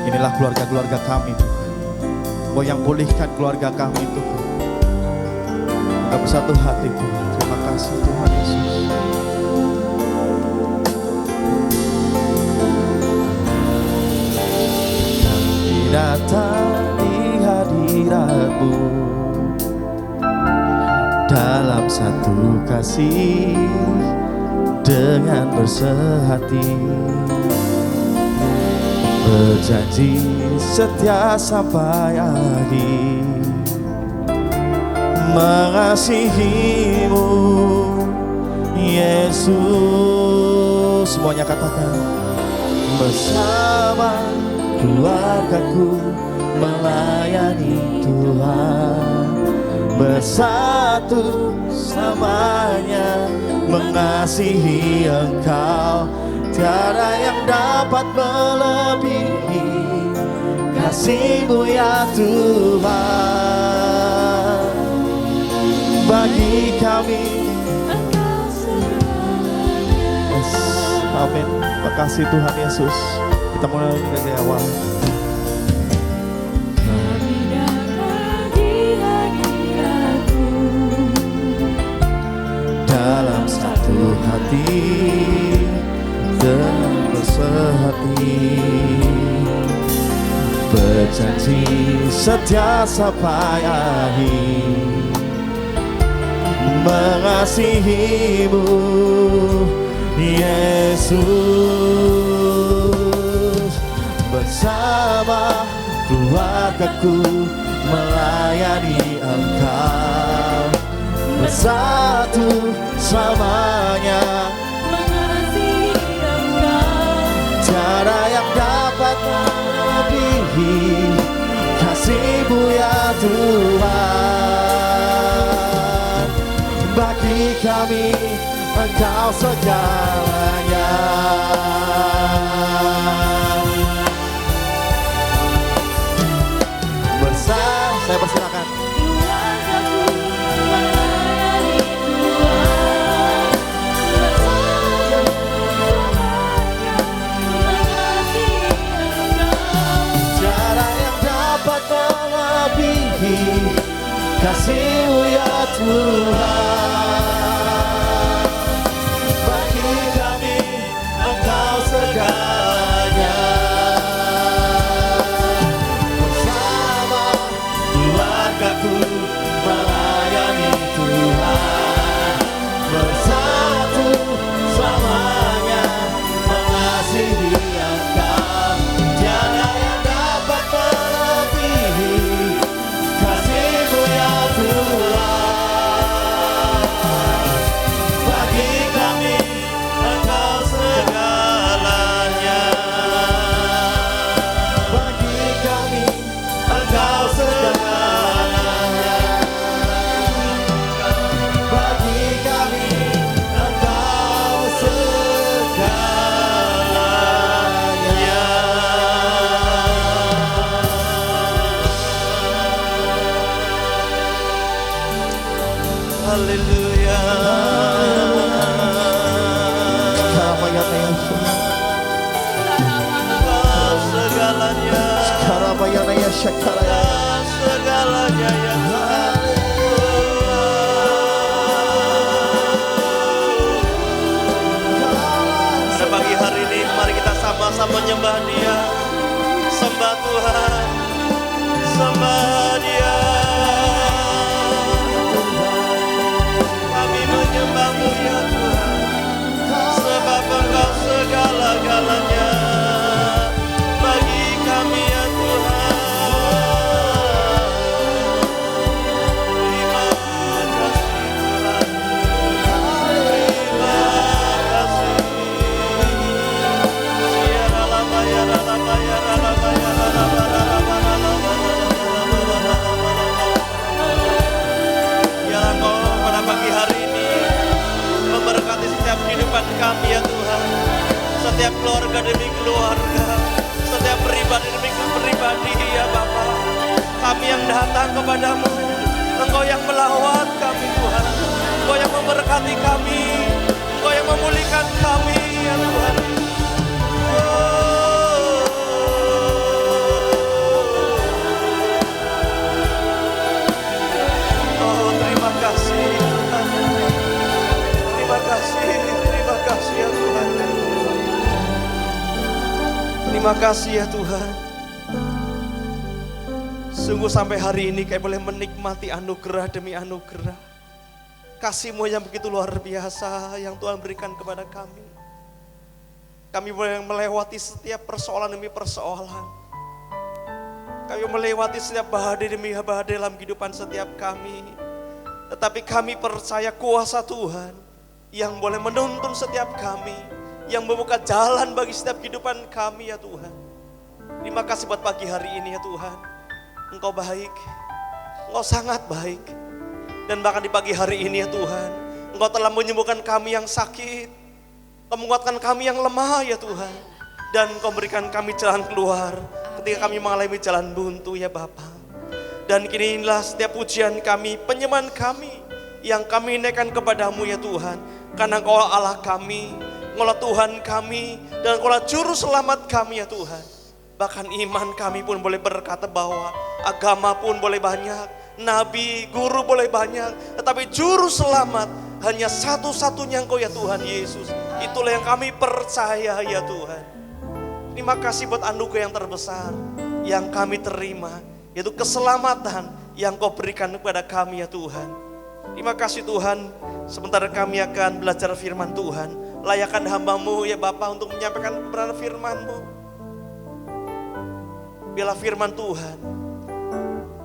Inilah keluarga-keluarga kami Tuhan. Kau yang pulihkan keluarga kami Tuhan. Kita bersatu hati Tuhan. Terima kasih Tuhan Yesus. Kami datang di hadirat-Mu dalam satu kasih dengan bersehati, berjanji setia sampai akhir, mengasihi-Mu Yesus. Semuanya katakan, bersama keluargaku melayani Tuhan, bersatu selamanya mengasihi Engkau. Tiada yang dapat melebihi kasih-Mu ya Tuhan. Bagi kami Engkau segalanya. Yes, amin. Terima kasih Tuhan Yesus. Kita mulai dari awal.
Kami datang di hadirat-Mu
Dalam satu hati dengan bersehati, berjanji setia sampai akhir, mengasihi-Mu Yesus. Bersama keluargaku melayani Engkau, bersatu selamanya
mengasihi Engkau.
tiada yang dapat melebihi kasih-Mu ya Tuhan. Bagi kami Engkau segalanya. Saya persilakan.
Keluargaku melayani Tuhan, bersatu selamanya mengasihi Engkau.
Tiada yang dapat melebihi kasih-Mu ya Tuhan. Bagi kami Engkau segalanya. Bersama keluargaku melayani Tuhan, bersatu selamanya mengasihi Engkau. Tiada yang dapat melebihi kasih-Mu ya Tuhan. Bagi kami Engkau segalanya. Bagi kami Engkau segalanya. Bagi kami Engkau segalanya. Haleluya. Segalanya. Segalanya ya Pada pagi hari ini mari kita sama-sama menyembah Dia, sembah Tuhan, sembah Dia. Kami menyembah-Mu ya Tuhan, sebab Engkau segala-galanya bagi kami ya Tuhan. Terima kasih Tuhan, terima kasih. Siara la bayara la bayara la bayara la bayara la bayara la bayara. setiap keluarga demi keluarga, setiap pribadi demi pribadi ya Bapa. Kami yang datang kepadamu, Engkau yang melawat kami Tuhan, Engkau yang memberkati kami, Engkau yang memulihkan kami ya Tuhan. Oh terima kasih Tuhan, terima kasih ya Tuhan. Terima kasih ya Tuhan. Sungguh sampai hari ini kami boleh menikmati anugerah demi anugerah. Kasih-Mu yang begitu luar biasa yang Tuhan berikan kepada kami. Kami boleh melewati setiap persoalan demi persoalan. Kami melewati setiap badai demi badai dalam kehidupan setiap kami. Tetapi kami percaya kuasa Tuhan yang boleh menuntun setiap kami, yang membuka jalan bagi setiap kehidupan kami ya Tuhan. Terima kasih buat pagi hari ini ya Tuhan. Engkau baik, Engkau sangat baik. Dan bahkan di pagi hari ini ya Tuhan, Engkau telah menyembuhkan kami yang sakit, Engkau menguatkan kami yang lemah ya Tuhan. Dan Engkau berikan kami jalan keluar ketika kami mengalami jalan buntu ya Bapa. Dan kini inilah setiap pujian kami, penyembahan kami yang kami naikkan kepadamu ya Tuhan. Karena Engkau Allah kami, Engkaulah Tuhan kami, dan Engkaulah juru selamat kami ya Tuhan. Bahkan iman kami pun boleh berkata bahwa agama pun boleh banyak, nabi, guru boleh banyak, tetapi juru selamat hanya satu-satunya Engkau ya Tuhan Yesus. Itulah yang kami percaya ya Tuhan. Terima kasih buat anugerah yang terbesar yang kami terima, yaitu keselamatan yang Kau berikan kepada kami ya Tuhan. Terima kasih Tuhan, sebentar kami akan belajar firman Tuhan. Layakkan hamba-Mu ya Bapa untuk menyampaikan kebenaran firman-Mu. Biarlah firman Tuhan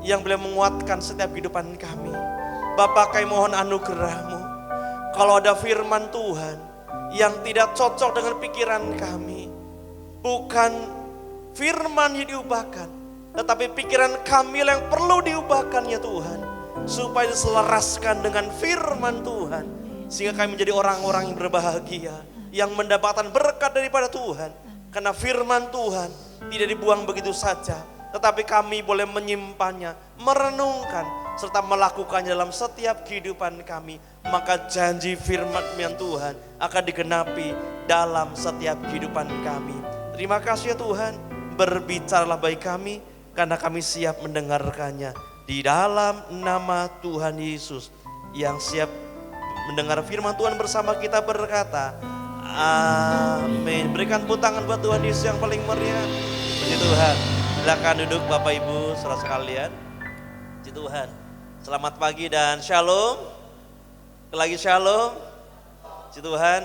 yang boleh menguatkan setiap kehidupan kami. Bapa, kami mohon anugerah-Mu. Kalau ada firman Tuhan yang tidak cocok dengan pikiran kami, bukan firman yang diubahkan, tetapi pikiran kami yang perlu diubahkan ya Tuhan, supaya diselaraskan dengan firman Tuhan, sehingga kami menjadi orang-orang yang berbahagia, yang mendapatkan berkat daripada Tuhan. Karena firman Tuhan tidak dibuang begitu saja, tetapi kami boleh menyimpannya, merenungkan, serta melakukannya dalam setiap kehidupan kami. Maka janji firman Tuhan akan digenapi dalam setiap kehidupan kami. Terima kasih ya Tuhan, berbicaralah bagi kami, karena kami siap mendengarkannya. Di dalam nama Tuhan Yesus yang siap mendengar firman Tuhan bersama kita berkata, amin. Berikan tepuk tangan buat Tuhan Yesus yang paling meriah. Puji Tuhan. Silakan duduk Bapak Ibu saudara sekalian. Puji Tuhan. Selamat pagi dan shalom. Lagi shalom. Puji Tuhan.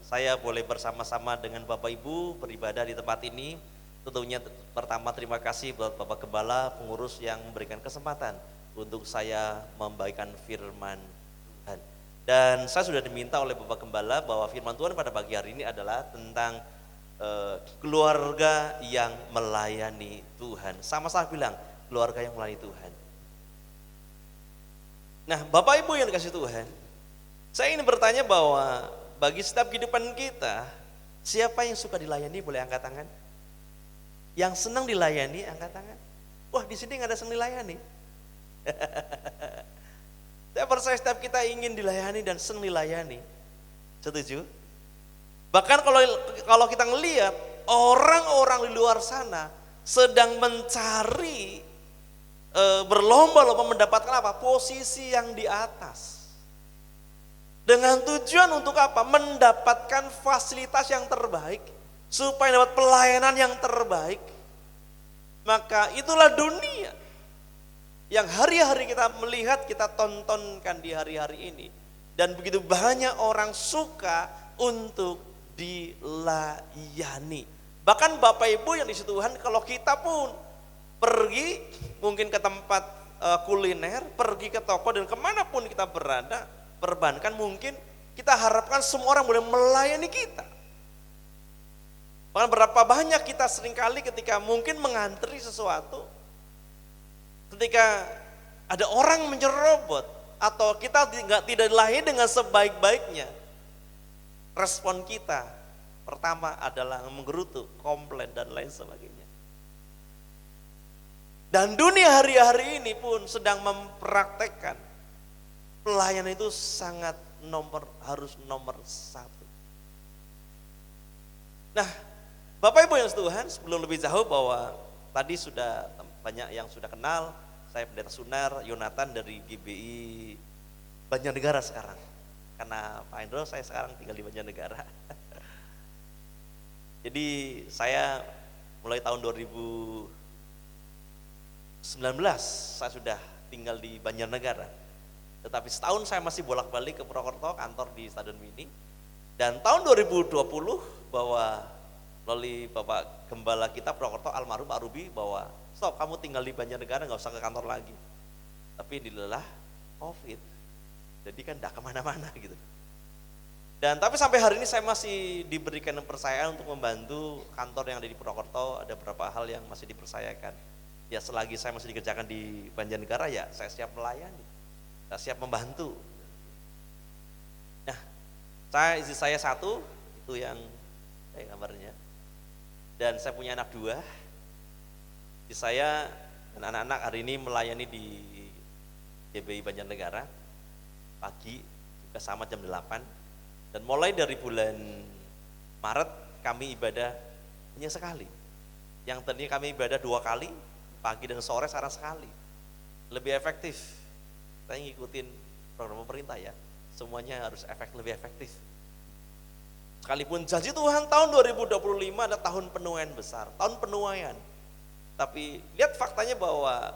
Saya boleh bersama-sama dengan Bapak Ibu beribadah di tempat ini. Tentunya pertama terima kasih buat Bapak Gembala, pengurus yang memberikan kesempatan untuk saya membagikan firman Tuhan. Dan saya sudah diminta oleh Bapak Gembala bahwa firman Tuhan pada pagi hari ini adalah tentang keluarga yang melayani Tuhan. Sama-sama bilang, keluarga yang melayani Tuhan. Nah, Bapak Ibu yang dikasih Tuhan, saya ingin bertanya bahwa bagi setiap kehidupan kita, siapa yang suka dilayani boleh angkat tangan? Yang senang dilayani angkat tangan. Wah, di sini nggak ada senang dilayani. Saya percaya setiap kita ingin dilayani dan senang dilayani. Setuju? Bahkan kalau kita ngelihat orang-orang di luar sana sedang mencari berlomba-lomba mendapatkan apa? Posisi yang di atas. Dengan tujuan untuk apa? Mendapatkan fasilitas yang terbaik supaya dapat pelayanan yang terbaik. Maka itulah dunia yang hari-hari kita melihat, kita tontonkan di hari-hari ini. Dan begitu banyak orang suka untuk dilayani. Bahkan Bapak Ibu yang di situ Tuhan, kalau kita pun pergi mungkin ke tempat kuliner, pergi ke toko dan kemanapun kita berada, perbankan mungkin kita harapkan semua orang boleh melayani kita. Bahkan berapa banyak kita seringkali ketika mungkin mengantri sesuatu, ketika ada orang menyerobot atau kita tidak dilayani dengan sebaik-baiknya, respon kita
pertama adalah menggerutu, komplain dan lain sebagainya. Dan dunia hari-hari ini pun sedang mempraktekkan pelayanan itu sangat harus nomor satu. Nah, Bapak Ibu yang Tuhan, sebelum lebih jauh bahwa tadi sudah banyak yang sudah kenal, saya Pendeta Sunar Yonatan dari GBI Banjarnegara sekarang. Karena Pak Indro saya sekarang tinggal di Banjarnegara. Jadi saya mulai tahun 2019 saya sudah tinggal di Banjarnegara. Tetapi setahun saya masih bolak-balik ke Purwokerto, kantor di Stadion Mini. Dan tahun 2020 bahwa melalui Bapak Gembala kita Purwokerto almarhum Pak Ruby bahwa stop, kamu tinggal di Banjarnegara, nggak usah ke kantor lagi. Tapi dilelah COVID, jadi kan tidak kemana-mana gitu. Dan tapi sampai hari ini saya masih diberikan kepercayaan untuk membantu kantor yang ada di Purwokerto. Ada beberapa hal yang masih dipercayakan. Ya selagi saya masih dikerjakan di Banjarnegara ya saya siap melayani, saya siap membantu. Nah, istri saya satu, itu yang gambarnya. Dan saya punya anak dua. Istri saya dan anak-anak hari ini melayani di GBI Banjarnegara pagi juga sama jam 8. Dan mulai dari bulan Maret kami ibadah hanya sekali. Yang tadinya kami ibadah 2 kali, pagi dan sore, sekarang sekali. Lebih efektif. Saya ngikutin program pemerintah ya, semuanya harus lebih efektif. Sekalipun janji Tuhan tahun 2025 adalah tahun penuaian besar, tahun penuaian. Tapi lihat faktanya bahwa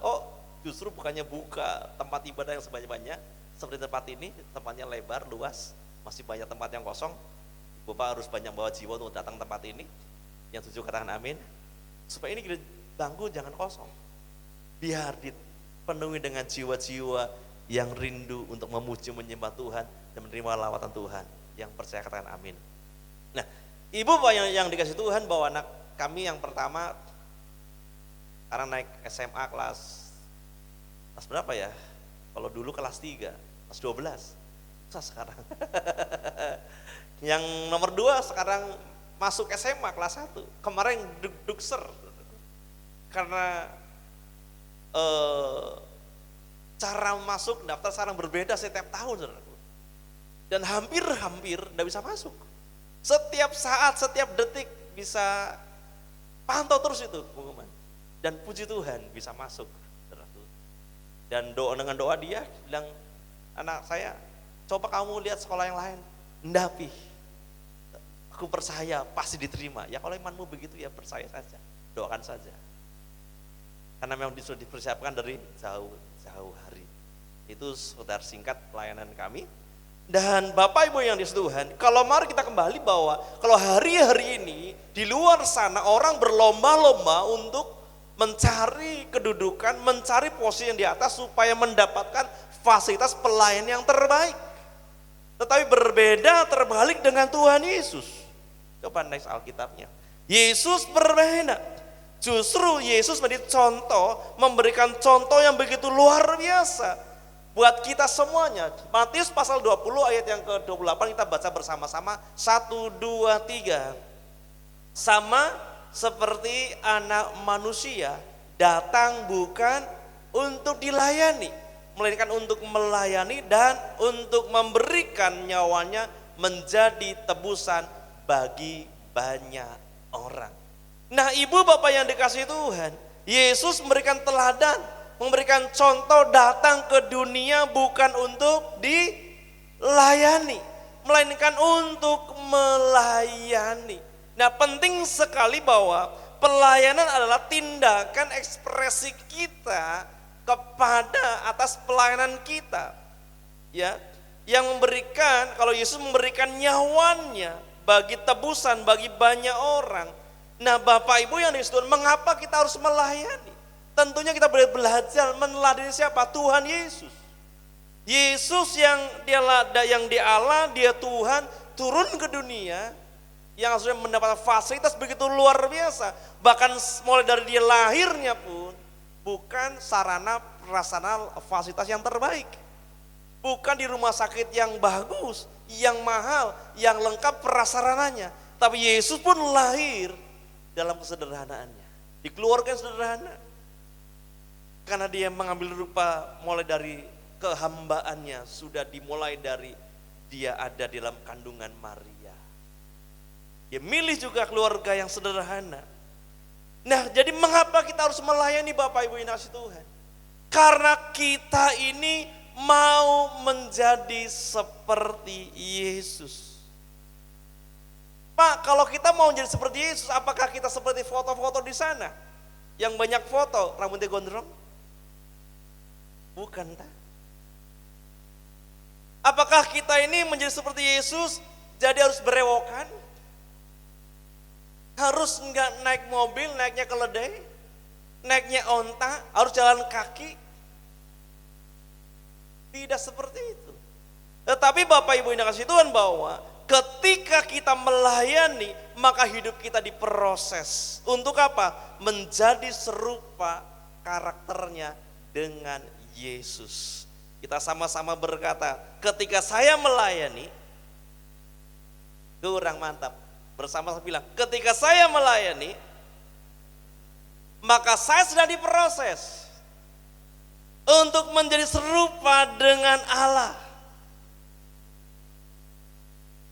justru bukannya buka tempat ibadah yang sebanyak-banyak, seperti tempat ini, tempatnya lebar, luas, masih banyak tempat yang kosong. Bapak harus banyak bawa jiwa untuk datang tempat ini. Yang setuju katakan amin. Supaya ini bangku jangan kosong. Biar dipenuhi dengan jiwa-jiwa yang rindu untuk memuji menyembah Tuhan dan menerima lawatan Tuhan. Yang percaya katakan amin. Nah, ibu bapak yang dikasih Tuhan bahwa anak kami yang pertama sekarang naik SMA kelas berapa ya? Kalau dulu kelas 3, kelas 12. Sekarang yang nomor 2 sekarang masuk SMA kelas 1. Kemarin dukser karena cara masuk daftar sekarang berbeda setiap tahun, saudaraku. Dan hampir tidak bisa masuk. Setiap saat, setiap detik bisa pantau terus itu pengumuman. Dan puji Tuhan bisa masuk, saudaraku. Dan dengan doa dia bilang, anak saya, coba kamu lihat sekolah yang lain, endapi. Aku percaya pasti diterima. Ya kalau imanmu begitu ya percaya saja, doakan saja. Karena memang sudah dipersiapkan dari jauh hari. Itu sekedar singkat pelayanan kami. Dan Bapak Ibu yang dikasihi Tuhan, kalau mari kita kembali bahwa kalau hari-hari ini di luar sana orang berlomba-lomba untuk mencari kedudukan, mencari posisi yang di atas supaya mendapatkan fasilitas pelayanan yang terbaik. Tetapi berbeda terbalik dengan Tuhan Yesus. Coba next Alkitabnya. Yesus berbeda. Justru Yesus menjadi contoh, memberikan contoh yang begitu luar biasa buat kita semuanya. Matius pasal 20 ayat yang ke-28 kita baca bersama-sama. 1, 2, 3. Sama seperti anak manusia datang bukan untuk dilayani, melainkan untuk melayani dan untuk memberikan nyawanya menjadi tebusan bagi banyak orang. Nah, ibu bapak yang dikasihi Tuhan, Yesus memberikan teladan, memberikan contoh datang ke dunia bukan untuk dilayani, melainkan untuk melayani. Nah, penting sekali bahwa pelayanan adalah tindakan ekspresi kita kepada atas pelayanan kita, ya, yang memberikan, kalau Yesus memberikan nyawanya bagi tebusan bagi banyak orang. Nah, Bapak Ibu yang dikasihi Tuhan, mengapa kita harus melayani? Tentunya kita boleh belajar meneladani siapa? Tuhan Yesus. Yesus yang dia Allah, dia Tuhan, turun ke dunia, yang sudah mendapat fasilitas begitu luar biasa. Bahkan mulai dari dia lahirnya pun bukan sarana prasarana fasilitas yang terbaik. Bukan di rumah sakit yang bagus, yang mahal, yang lengkap prasarananya. Tetapi Yesus pun lahir dalam kesederhanaannya. Di keluarga yang sederhana. Karena dia mengambil rupa mulai dari kehambaannya, sudah dimulai dari dia ada di dalam kandungan Maria. Dia milih juga keluarga yang sederhana. Nah, jadi mengapa kita harus melayani Bapak Ibu yang dikasihi Tuhan? Karena kita ini mau menjadi seperti Yesus. Pak, kalau kita mau menjadi seperti Yesus, apakah kita seperti foto-foto di sana? Yang banyak foto, rambutnya gondrong? Bukan, tak? Apakah kita ini menjadi seperti Yesus, jadi harus berewokan? Harus enggak naik mobil, naiknya keledai? Naiknya onta, harus jalan kaki? Tidak seperti itu. Tetapi Bapak Ibu yang dikasihi Tuhan, bahwa ketika kita melayani, maka hidup kita diproses. Untuk apa? Menjadi serupa karakternya dengan Yesus. Kita sama-sama berkata, ketika saya melayani, kurang mantap. Bersama-sama bilang, ketika saya melayani, maka saya sedang diproses untuk menjadi serupa dengan Allah.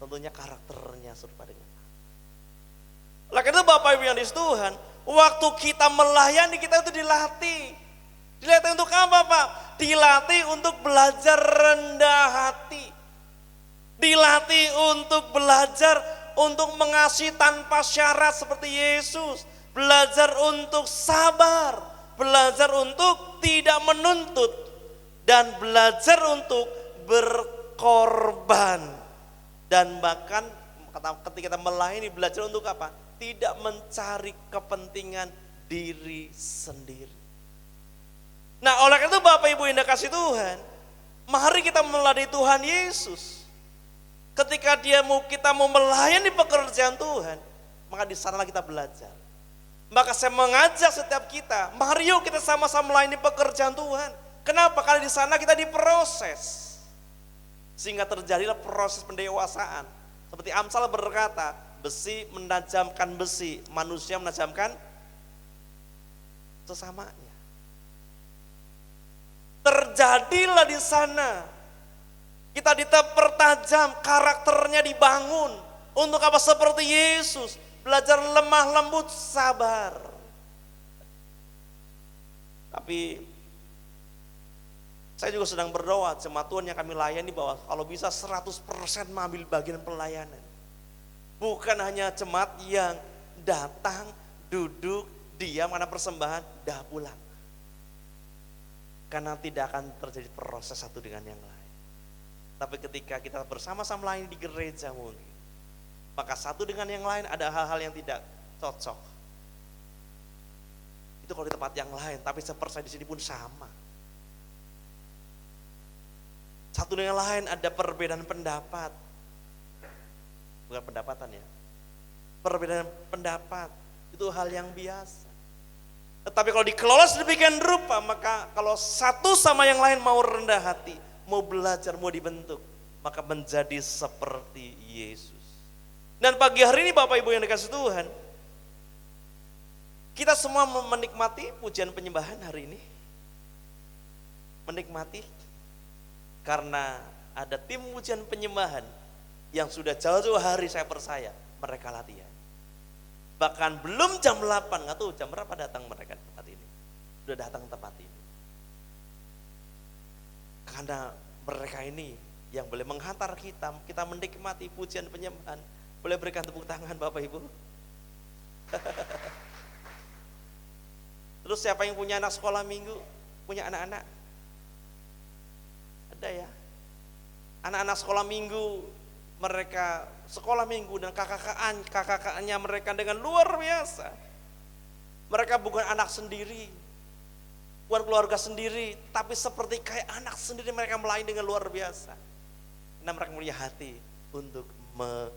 Tentunya karakternya serupa dengan Allah. Oleh karena itu Bapak Ibu yang dikasihi Tuhan, waktu kita melayani, kita itu dilatih. Dilatih untuk apa, Pak? Dilatih untuk belajar rendah hati. Dilatih untuk belajar untuk mengasihi tanpa syarat seperti Yesus. Belajar untuk sabar, belajar untuk tidak menuntut, dan belajar untuk berkorban. Dan bahkan ketika kita melayani, belajar untuk apa? Tidak mencari kepentingan diri sendiri. Nah, oleh karena itu Bapak Ibu yang dikasihi Tuhan, mari kita meladeni Tuhan Yesus. Ketika kita mau melayani pekerjaan Tuhan, maka di sanalah kita belajar. Maka saya mengajak setiap kita, mari yuk kita sama-sama melayani pekerjaan Tuhan. Kenapa? Karena di sana kita diproses. Sehingga terjadilah proses pendewasaan. Seperti Amsal berkata, besi menajamkan besi, manusia menajamkan sesamanya. Terjadilah di sana. Kita dipertajam, karakternya dibangun. Untuk apa? Seperti Yesus. Belajar lemah lembut, sabar. Tapi saya juga sedang berdoa, jemaat Tuhan yang kami layani, bahwa kalau bisa 100% mengambil bagian pelayanan. Bukan hanya jemaat yang datang, duduk, diam karena persembahan, dah pulang. Karena tidak akan terjadi proses satu dengan yang lain. Tapi ketika kita bersama-sama melayani di gereja mungkin, maka satu dengan yang lain ada hal-hal yang tidak cocok. Itu kalau di tempat yang lain, tapi seperti di sini pun sama. Satu dengan lain ada perbedaan pendapat. Bukan pendapatan ya. Perbedaan pendapat itu hal yang biasa. Tetapi kalau dikelola sedemikian rupa, maka kalau satu sama yang lain mau rendah hati, mau belajar, mau dibentuk, maka menjadi seperti Yesus. Dan pagi hari ini Bapak Ibu yang dikasihi Tuhan, kita semua menikmati pujian penyembahan hari ini. Menikmati karena ada tim pujian penyembahan yang sudah jauh-jauh hari, saya percaya mereka latihan. Bahkan belum jam 8, nggak tahu jam berapa datang mereka di tempat ini. Sudah datang ke tempat ini. Karena mereka ini yang boleh menghantar kita menikmati pujian penyembahan. Boleh berikan tepuk tangan Bapak Ibu. Terus siapa yang punya anak sekolah minggu? Punya anak-anak? Ada ya? Anak-anak sekolah minggu, mereka sekolah minggu dan kakak-kakaknya mereka dengan luar biasa. Mereka bukan anak sendiri, bukan keluarga sendiri, tapi seperti kayak anak sendiri mereka melayani dengan luar biasa. Karena mereka punya hati untuk melayani.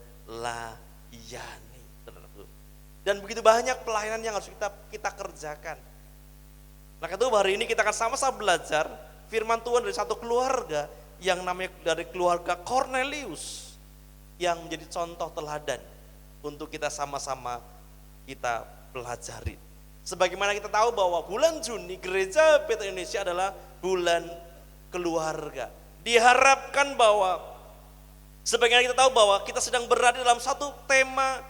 Dan begitu banyak pelayanan yang harus kita kerjakan. Maka itu hari ini kita akan sama-sama belajar firman Tuhan dari satu keluarga yang namanya dari keluarga Cornelius, yang menjadi contoh teladan untuk kita sama-sama kita pelajari. Sebagaimana kita tahu bahwa bulan Juni Gereja Petrus Indonesia adalah bulan keluarga. Diharapkan bahwa sebagaimana kita tahu bahwa kita sedang berada dalam satu tema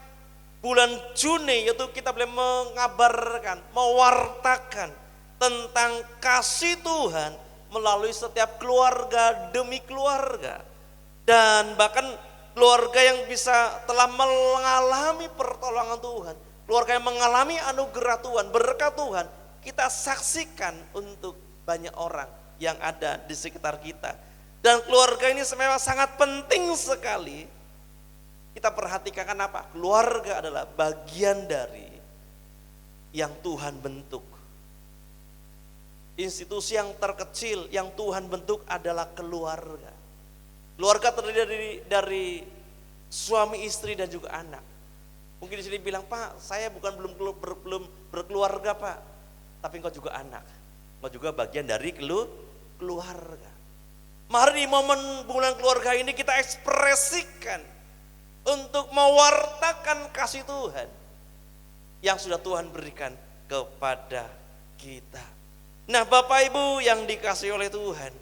bulan Juni, yaitu kita boleh mengabarkan, mewartakan tentang kasih Tuhan melalui setiap keluarga demi keluarga. Dan bahkan keluarga yang bisa telah mengalami pertolongan Tuhan, keluarga yang mengalami anugerah Tuhan, berkat Tuhan, kita saksikan untuk banyak orang yang ada di sekitar kita. Dan keluarga ini memang sangat penting sekali. Kita perhatikan kenapa? Keluarga adalah bagian dari yang Tuhan bentuk. Institusi yang terkecil yang Tuhan bentuk adalah keluarga. Keluarga terdiri dari suami, istri, dan juga anak. Mungkin di sini bilang, Pak, saya belum berkeluarga, Pak. Tapi engkau juga anak. Engkau juga bagian dari keluarga. Mari di momen bulan keluarga ini kita ekspresikan untuk mewartakan kasih Tuhan yang sudah Tuhan berikan kepada kita. Nah, Bapak Ibu yang dikasihi oleh Tuhan,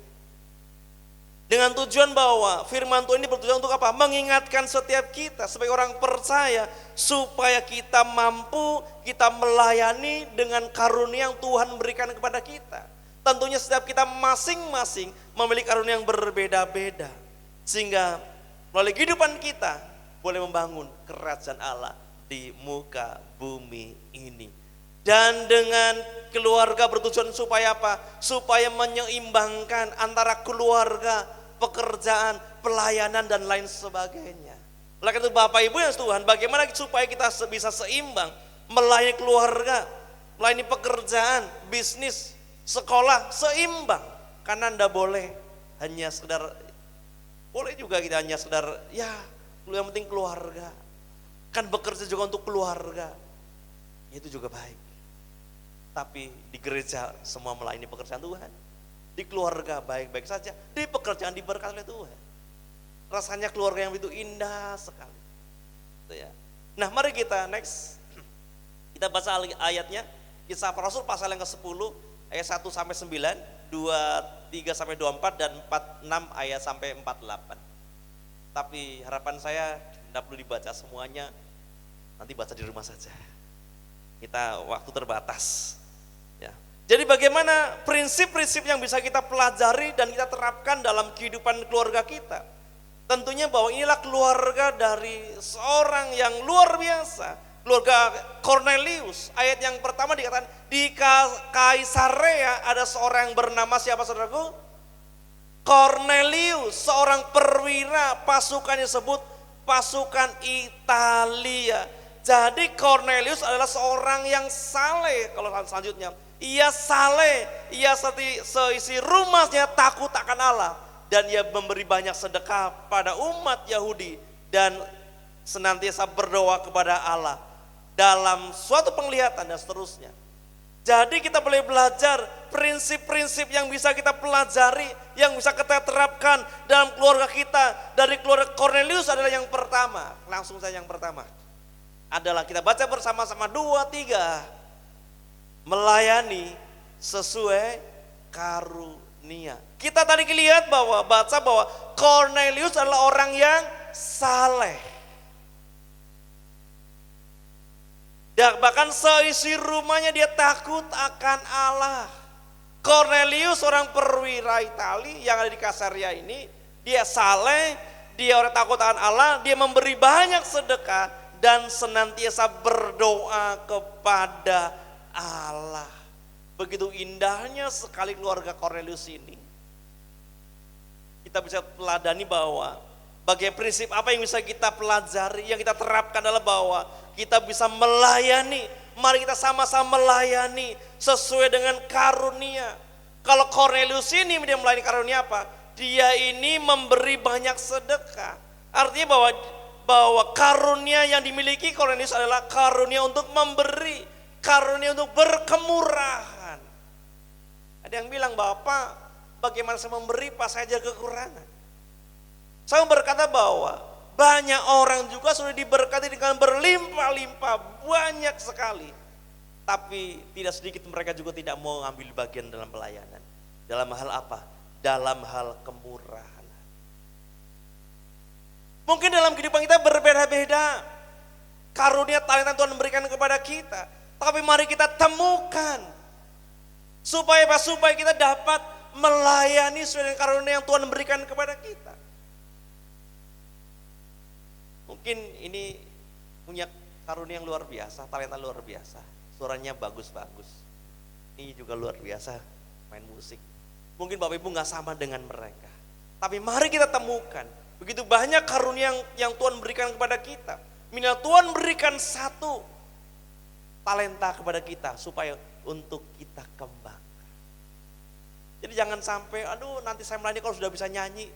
dengan tujuan bahwa firman Tuhan ini bertujuan untuk apa? Mengingatkan setiap kita sebagai orang percaya supaya kita mampu, kita melayani dengan karunia yang Tuhan berikan kepada kita. Tentunya setiap kita masing-masing memiliki karunia yang berbeda-beda, sehingga melalui kehidupan kita boleh membangun kerajaan Allah di muka bumi ini. Dan dengan keluarga bertujuan supaya apa? Supaya menyeimbangkan antara keluarga, pekerjaan, pelayanan, dan lain sebagainya. Oleh karena itu Bapak Ibu yang Tuhan, bagaimana supaya kita bisa seimbang melayani keluarga, melayani pekerjaan, bisnis, sekolah, seimbang. Karena Anda boleh hanya sekedar, boleh juga kita hanya sekedar, ya yang penting keluarga. Kan bekerja juga untuk keluarga, itu juga baik. Tapi di gereja semua melayani pekerjaan Tuhan. Di keluarga baik-baik saja, di pekerjaan diberkati oleh Tuhan. Rasanya keluarga yang begitu indah sekali. Itu ya. Nah, mari kita next. Kita baca ayatnya. Kisah Para Rasul pasal yang ke-10 ayat 1 sampai 9, 23 sampai 24 dan 46 ayat sampai 48. Tapi harapan saya tidak perlu dibaca semuanya. Nanti baca di rumah saja. Kita waktu terbatas. Ya. Jadi bagaimana prinsip-prinsip yang bisa kita pelajari dan kita terapkan dalam kehidupan keluarga kita? Tentunya bahwa inilah keluarga dari seorang yang luar biasa. Keluarga Cornelius. Ayat yang pertama dikatakan, di Kaisarea ada seorang yang bernama siapa saudaraku? Cornelius, seorang perwira pasukan disebut pasukan Italia. Jadi Cornelius adalah seorang yang saleh. Kalau selanjutnya, ia saleh, ia seisi rumahnya takut akan Allah, dan ia memberi banyak sedekah pada umat Yahudi dan senantiasa berdoa kepada Allah dalam suatu penglihatan dan seterusnya. Jadi kita boleh belajar prinsip-prinsip yang bisa kita pelajari, yang bisa kita terapkan dalam keluarga kita. Dari keluarga Cornelius adalah yang pertama, langsung saja yang pertama adalah kita baca bersama-sama 2-3, melayani sesuai karunia. Kita tadi lihat baca bahwa Cornelius adalah orang yang saleh. Dan bahkan seisi rumahnya dia takut akan Allah. Cornelius orang perwira Italia yang ada di Kaisarea ini, dia saleh, dia orang takut akan Allah, dia memberi banyak sedekah dan senantiasa berdoa kepada Allah. Begitu indahnya sekali keluarga Cornelius ini. Kita bisa teladani bahwa bagian prinsip apa yang bisa kita pelajari, yang kita terapkan adalah bahwa kita bisa melayani. Mari kita sama-sama melayani sesuai dengan karunia. Kalau Cornelius ini dia melayani karunia apa? Dia ini memberi banyak sedekah. Artinya bahwa karunia yang dimiliki Cornelius adalah karunia untuk memberi, karunia untuk berkemurahan. Ada yang bilang, Bapak, bagaimana saya memberi pas saya ada kekurangan? Saya berkata bahwa banyak orang juga sudah diberkati dengan berlimpah-limpah, banyak sekali. Tapi tidak sedikit mereka juga tidak mau ambil bagian dalam pelayanan. Dalam hal apa? Dalam hal kemurahan. Mungkin dalam kehidupan kita berbeda-beda. Karunia talenta Tuhan berikan kepada kita. Tapi mari kita temukan. Supaya apa? Supaya kita dapat melayani sesuai dengan karunia yang Tuhan berikan kepada kita. Mungkin ini punya karunia yang luar biasa, talenta luar biasa. Suaranya bagus-bagus. Ini juga luar biasa main musik. Mungkin Bapak Ibu gak sama dengan mereka. Tapi mari kita temukan. Begitu banyak karunia yang Tuhan berikan kepada kita. Minimal Tuhan berikan satu talenta kepada kita supaya untuk kita kembangkan. Jadi jangan sampai, aduh nanti saya melayani kalau sudah bisa nyanyi.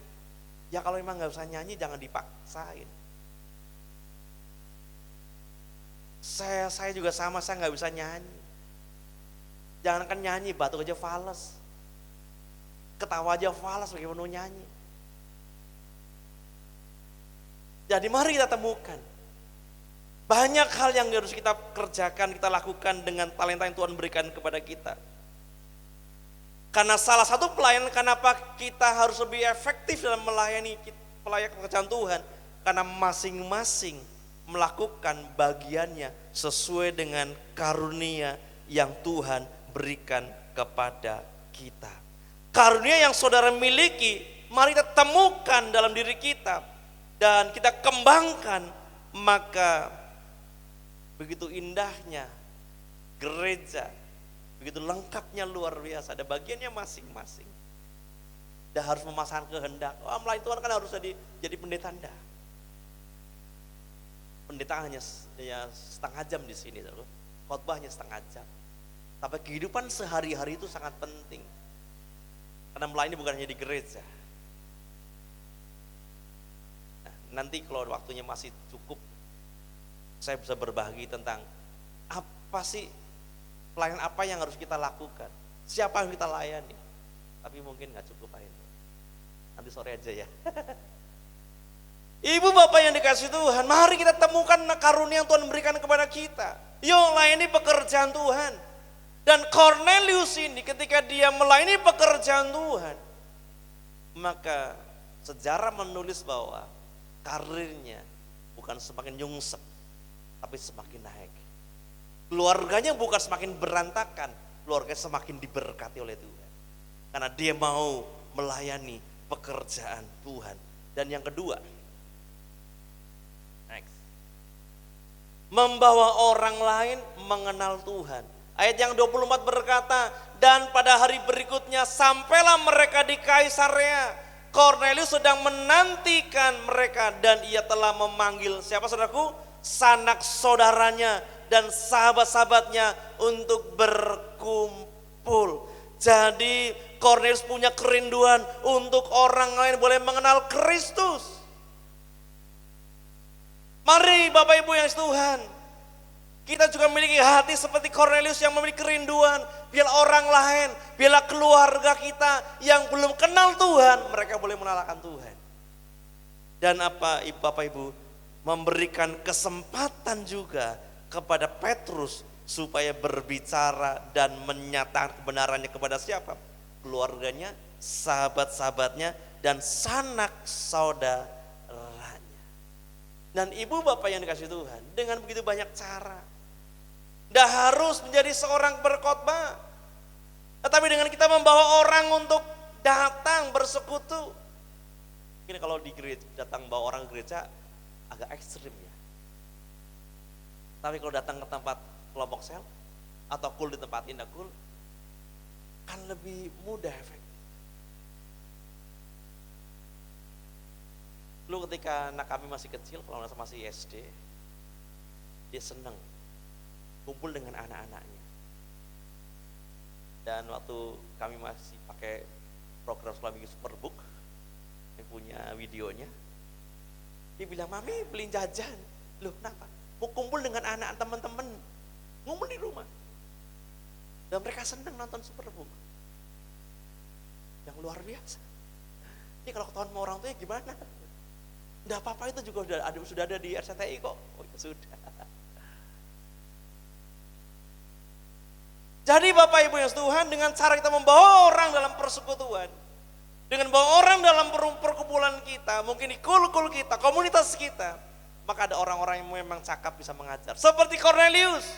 Ya kalau memang gak bisa nyanyi jangan dipaksain. Saya juga sama, saya nggak bisa nyanyi. Jangankan nyanyi, batuk aja fales. Ketawa aja fales, bagaimana nyanyi. Jadi mari kita temukan. Banyak hal yang harus kita kerjakan, kita lakukan dengan talenta yang Tuhan berikan kepada kita. Karena salah satu pelayanan, kenapa kita harus lebih efektif dalam melayani pekerjaan Tuhan. Karena masing-masing melakukan bagiannya sesuai dengan karunia yang Tuhan berikan kepada kita. Karunia yang saudara miliki, mari kita temukan dalam diri kita dan kita kembangkan, maka begitu indahnya gereja, begitu lengkapnya luar biasa, ada bagiannya masing-masing. Dan harus memasang kehendak, melayani Tuhan kan harus jadi pendeta. Pendeta hanya setengah jam di sini, khotbah hanya setengah jam. Tapi kehidupan sehari-hari itu sangat penting. Karena melayani bukan hanya di gereja. Nah, nanti kalau waktunya masih cukup, saya bisa berbagi tentang apa sih pelayanan apa yang harus kita lakukan, siapa yang kita layani. Tapi mungkin nggak cukup akhirnya. Nanti sore aja ya. Ibu bapak yang dikasih Tuhan, mari kita temukan karunia yang Tuhan berikan kepada kita. Yuk layani pekerjaan Tuhan. Dan Cornelius ini ketika dia melayani pekerjaan Tuhan, maka sejarah menulis bahwa karirnya bukan semakin nyungsep, tapi semakin naik. Keluarganya bukan semakin berantakan, keluarganya semakin diberkati oleh Tuhan. Karena dia mau melayani pekerjaan Tuhan. Dan yang kedua, membawa orang lain mengenal Tuhan. Ayat yang 24 berkata, dan pada hari berikutnya sampailah mereka di Kaisarea. Cornelius sedang menantikan mereka dan ia telah memanggil siapa saudaraku? Sanak saudaranya dan sahabat-sahabatnya untuk berkumpul. Jadi Cornelius punya kerinduan untuk orang lain boleh mengenal Kristus. Mari Bapak Ibu yang Tuhan, kita juga memiliki hati seperti Cornelius yang memiliki kerinduan. Biar orang lain, biarlah keluarga kita yang belum kenal Tuhan, mereka boleh mengenalkan Tuhan. Dan apa Bapak Ibu, memberikan kesempatan juga kepada Petrus supaya berbicara dan menyatakan kebenarannya kepada siapa? Keluarganya, sahabat-sahabatnya, dan sanak saudara. Dan ibu bapak yang dikasih Tuhan, dengan begitu banyak cara. Tidak harus menjadi seorang berkhotbah, tetapi dengan kita membawa orang untuk datang bersekutu. Mungkin kalau di gereja, datang bawa orang ke gereja agak ekstrim ya. Tapi kalau datang ke tempat kelompok sel atau kul di tempat indah kul, kan lebih mudah efek. Dulu ketika anak kami masih kecil, kalau masih SD, dia senang kumpul dengan anak-anaknya. Dan waktu kami masih pakai program sekolah minggu Superbook, yang punya videonya, dia bilang, mami beliin jajan. Loh kenapa? Mau kumpul dengan anak teman-teman, ngumpul di rumah. Dan mereka senang nonton Superbook. Yang luar biasa. Ini kalau ketahuan sama orang tuanya gimana? Enggak apa-apa, itu juga sudah ada di RCTI kok. Oh, ya sudah. Jadi Bapak Ibu yang Tuhan, dengan cara kita membawa orang dalam persekutuan, dengan bawa orang dalam perkumpulan kita, mungkin di kul-kul kita, komunitas kita, maka ada orang-orang yang memang cakap bisa mengajar. Seperti Cornelius.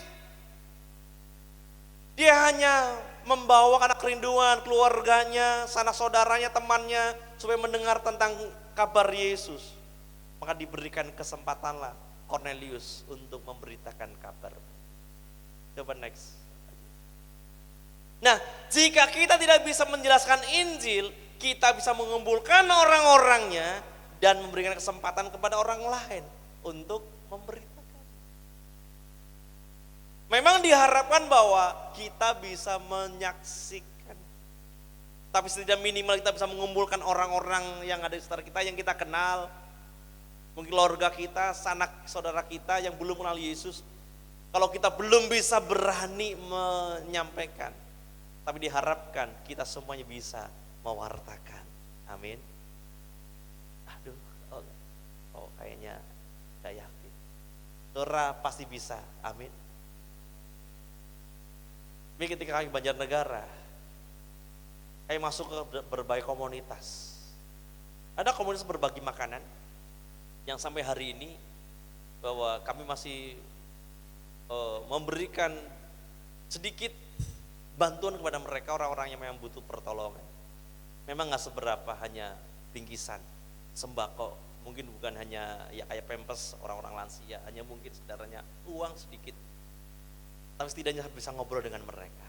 Dia hanya membawa karena kerinduan keluarganya, sanak saudaranya, temannya, supaya mendengar tentang kabar Yesus. Maka diberikan kesempatanlah Cornelius untuk memberitakan kabar. Coba next. Nah, jika kita tidak bisa menjelaskan Injil, kita bisa mengumpulkan orang-orangnya dan memberikan kesempatan kepada orang lain untuk memberitakan. Memang diharapkan bahwa kita bisa menyaksikan, tapi setidaknya minimal kita bisa mengumpulkan orang-orang yang ada di sekitar kita, yang kita kenal, mungkin keluarga kita, sanak saudara kita yang belum kenal Yesus. Kalau kita belum bisa berani menyampaikan, tapi diharapkan kita semuanya bisa mewartakan. Amin. Aduh, kayaknya gak yakin. Saudara pasti bisa. Amin. Ini ketika kami Banjarnegara, kami masuk ke berbagai komunitas. Ada komunitas berbagi makanan yang sampai hari ini bahwa kami masih memberikan sedikit bantuan kepada mereka, orang-orang yang memang butuh pertolongan. Memang nggak seberapa, hanya bingkisan sembako, mungkin bukan hanya ya kayak pempes orang-orang lansia, hanya mungkin sedaranya uang sedikit, tapi setidaknya bisa ngobrol dengan mereka.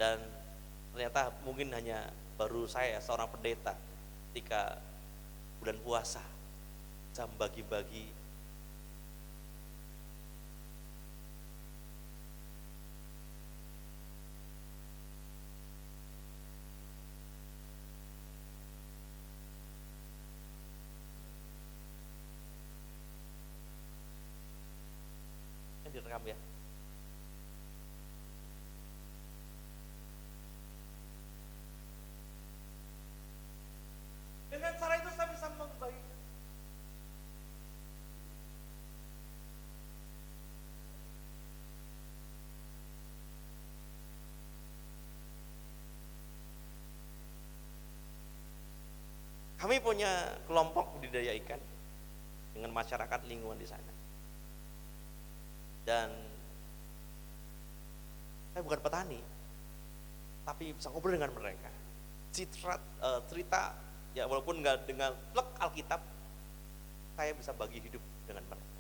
Dan ternyata mungkin hanya baru saya seorang pendeta ketika bulan puasa jam bagi-bagi direkam ya. Dengan cara itu saya bisa membagi. Kami punya kelompok budidaya ikan dengan masyarakat lingkungan di sana. Dan saya bukan petani, tapi bisa ngobrol dengan mereka. Cerita, ya walaupun nggak dengan plek Alkitab, saya bisa bagi hidup dengan mereka.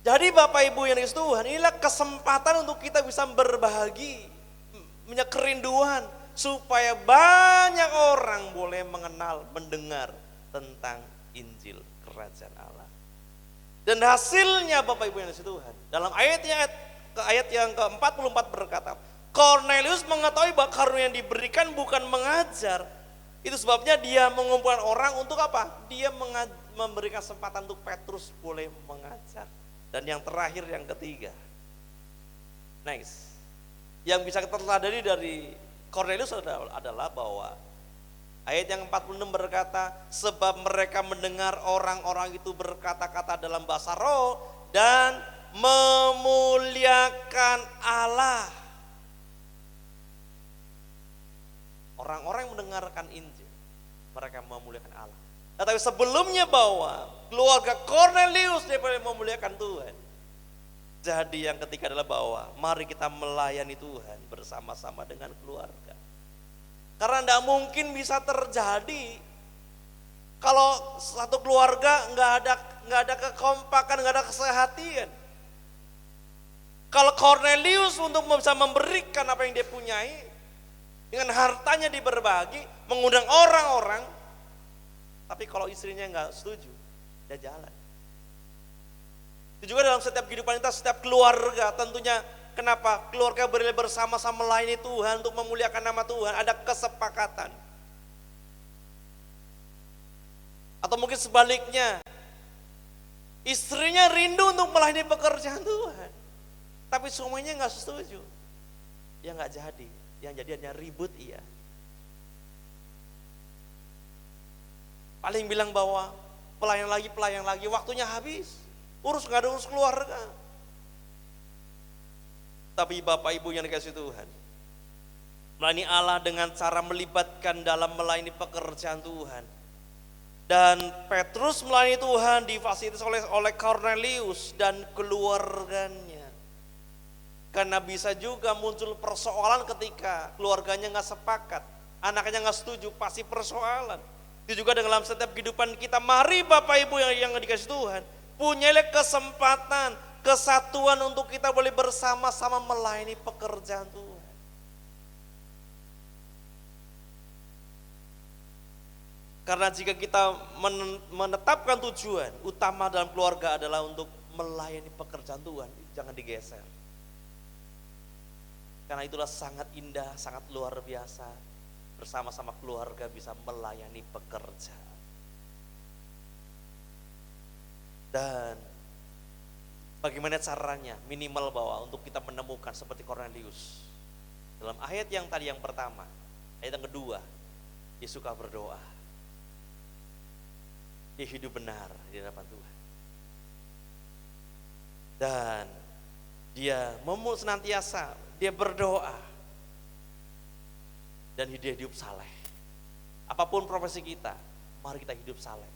Jadi Bapak Ibu yang dikasihi Tuhan, inilah kesempatan untuk kita bisa berbagi, punya kerinduan, supaya banyak orang boleh mengenal, mendengar tentang Injil Kerajaan Allah. Dan hasilnya Bapak Ibu yang dikasihi Tuhan, dalam ayat yang ke-44 berkata, Cornelius mengetahui bahwa karunia yang diberikan bukan mengajar. Itu sebabnya dia mengumpulkan orang untuk apa? Dia memberikan kesempatan untuk Petrus boleh mengajar. Dan yang terakhir, yang ketiga, next, yang bisa kita teladani dari Cornelius adalah bahwa ayat yang 46 berkata, sebab mereka mendengar orang-orang itu berkata-kata dalam bahasa roh dan memuliakan Allah. Orang-orang yang mendengarkan Injil, mereka memuliakan Allah. Tetapi sebelumnya bahwa keluarga Cornelius dia memuliakan Tuhan. Jadi yang ketiga adalah bahwa mari kita melayani Tuhan bersama-sama dengan keluarga. Karena tidak mungkin bisa terjadi kalau satu keluarga nggak ada kekompakan, nggak ada kesehatian. Kalau Cornelius untuk bisa memberikan apa yang dia punyai, dengan hartanya diberbagi, mengundang orang-orang, tapi kalau istrinya nggak setuju, dia jalan. Itu juga dalam setiap kehidupan kita, setiap keluarga tentunya. Kenapa? Keluarga bersama-sama melayani Tuhan untuk memuliakan nama Tuhan, ada kesepakatan. Atau mungkin sebaliknya, istrinya rindu untuk melayani pekerjaan Tuhan, tapi suaminya nggak setuju, ya nggak jadi. Yang jadi hanya ribut, iya. Paling bilang bahwa pelayan lagi, waktunya habis. Nggak ada urus keluarga. Tapi Bapak Ibu yang dikasihi Tuhan, melayani Allah dengan cara melibatkan dalam melayani pekerjaan Tuhan. Dan Petrus melayani Tuhan difasilitasi oleh Cornelius dan keluarganya. Karena bisa juga muncul persoalan ketika keluarganya nggak sepakat, anaknya nggak setuju, pasti persoalan. Itu juga dalam setiap kehidupan kita. Mari Bapak Ibu yang dikasih Tuhan, punyailah kesempatan, kesatuan untuk kita boleh bersama-sama melayani pekerjaan Tuhan. Karena jika kita menetapkan tujuan utama dalam keluarga adalah untuk melayani pekerjaan Tuhan, jangan digeser. Karena itulah sangat indah, sangat luar biasa. Bersama-sama keluarga bisa melayani pekerjaan. Dan bagaimana caranya? Minimal bahwa untuk kita menemukan seperti Cornelius. Dalam ayat yang tadi yang pertama, ayat yang kedua, dia suka berdoa. Dia hidup benar di hadapan Tuhan. Dan dia senantiasa, dia berdoa. Dan dia hidup saleh. Apapun profesi kita, mari kita hidup saleh,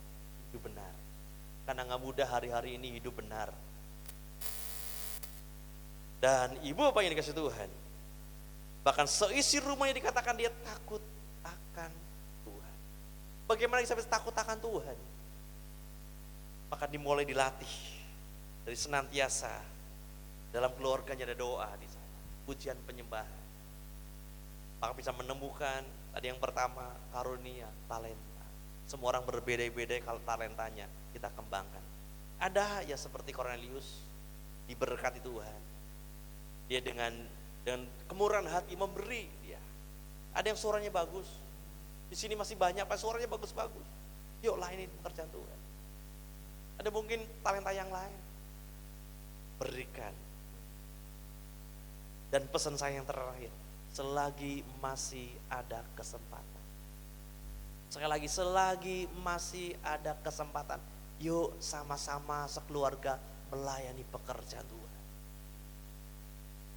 hidup benar. Karena nggak mudah hari-hari ini hidup benar. Dan ibu bapak yang dikasih Tuhan, bahkan seisi rumahnya dikatakan dia takut akan Tuhan. Bagaimana kita bisa takut akan Tuhan? Maka dimulai dilatih dari senantiasa dalam keluarganya ada doa di sana, pujian penyembahan. Maka bisa menemukan tadi yang pertama karunia, talenta. Semua orang berbeda-beda kalau talentanya kita kembangkan. Ada ya seperti Cornelius diberkati Tuhan. Dia dengan kemurahan hati memberi dia. Ada yang suaranya bagus. Di sini masih banyak apa suaranya bagus-bagus. Yuk layani pekerjaan Tuhan. Ada mungkin talenta yang lain. Berikan. Dan pesan saya yang terakhir, selagi masih ada kesempatan. Sekali lagi, selagi masih ada kesempatan, yuk sama-sama sekeluarga melayani pekerjaan Tuhan.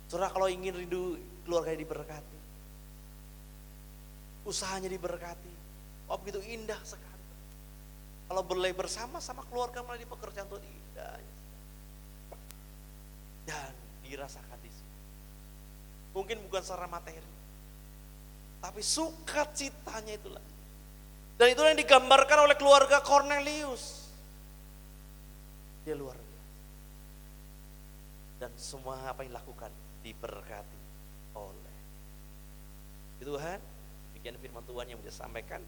Saudara kalau ingin rindu keluarganya diberkati, usahanya diberkati, oh begitu indah sekali. Kalau boleh bersama-sama keluarga melayani pekerjaan Tuhan, indah. Dan dirasakan di sini. Mungkin bukan secara materi, tapi sukacitanya itulah. Dan itulah yang digambarkan oleh keluarga Cornelius. Dia luar biasa. Dan semua apa yang dilakukan diberkati oleh Tuhan. Demikian firman Tuhan yang bisa sampaikan.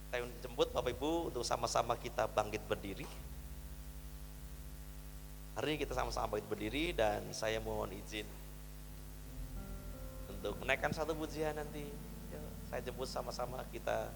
Saya jemput Bapak Ibu untuk sama-sama kita bangkit berdiri. Hari ini kita sama-sama bangkit berdiri dan saya mohon izin untuk menaikkan satu pujian nanti. Ya, saya jemput sama-sama kita.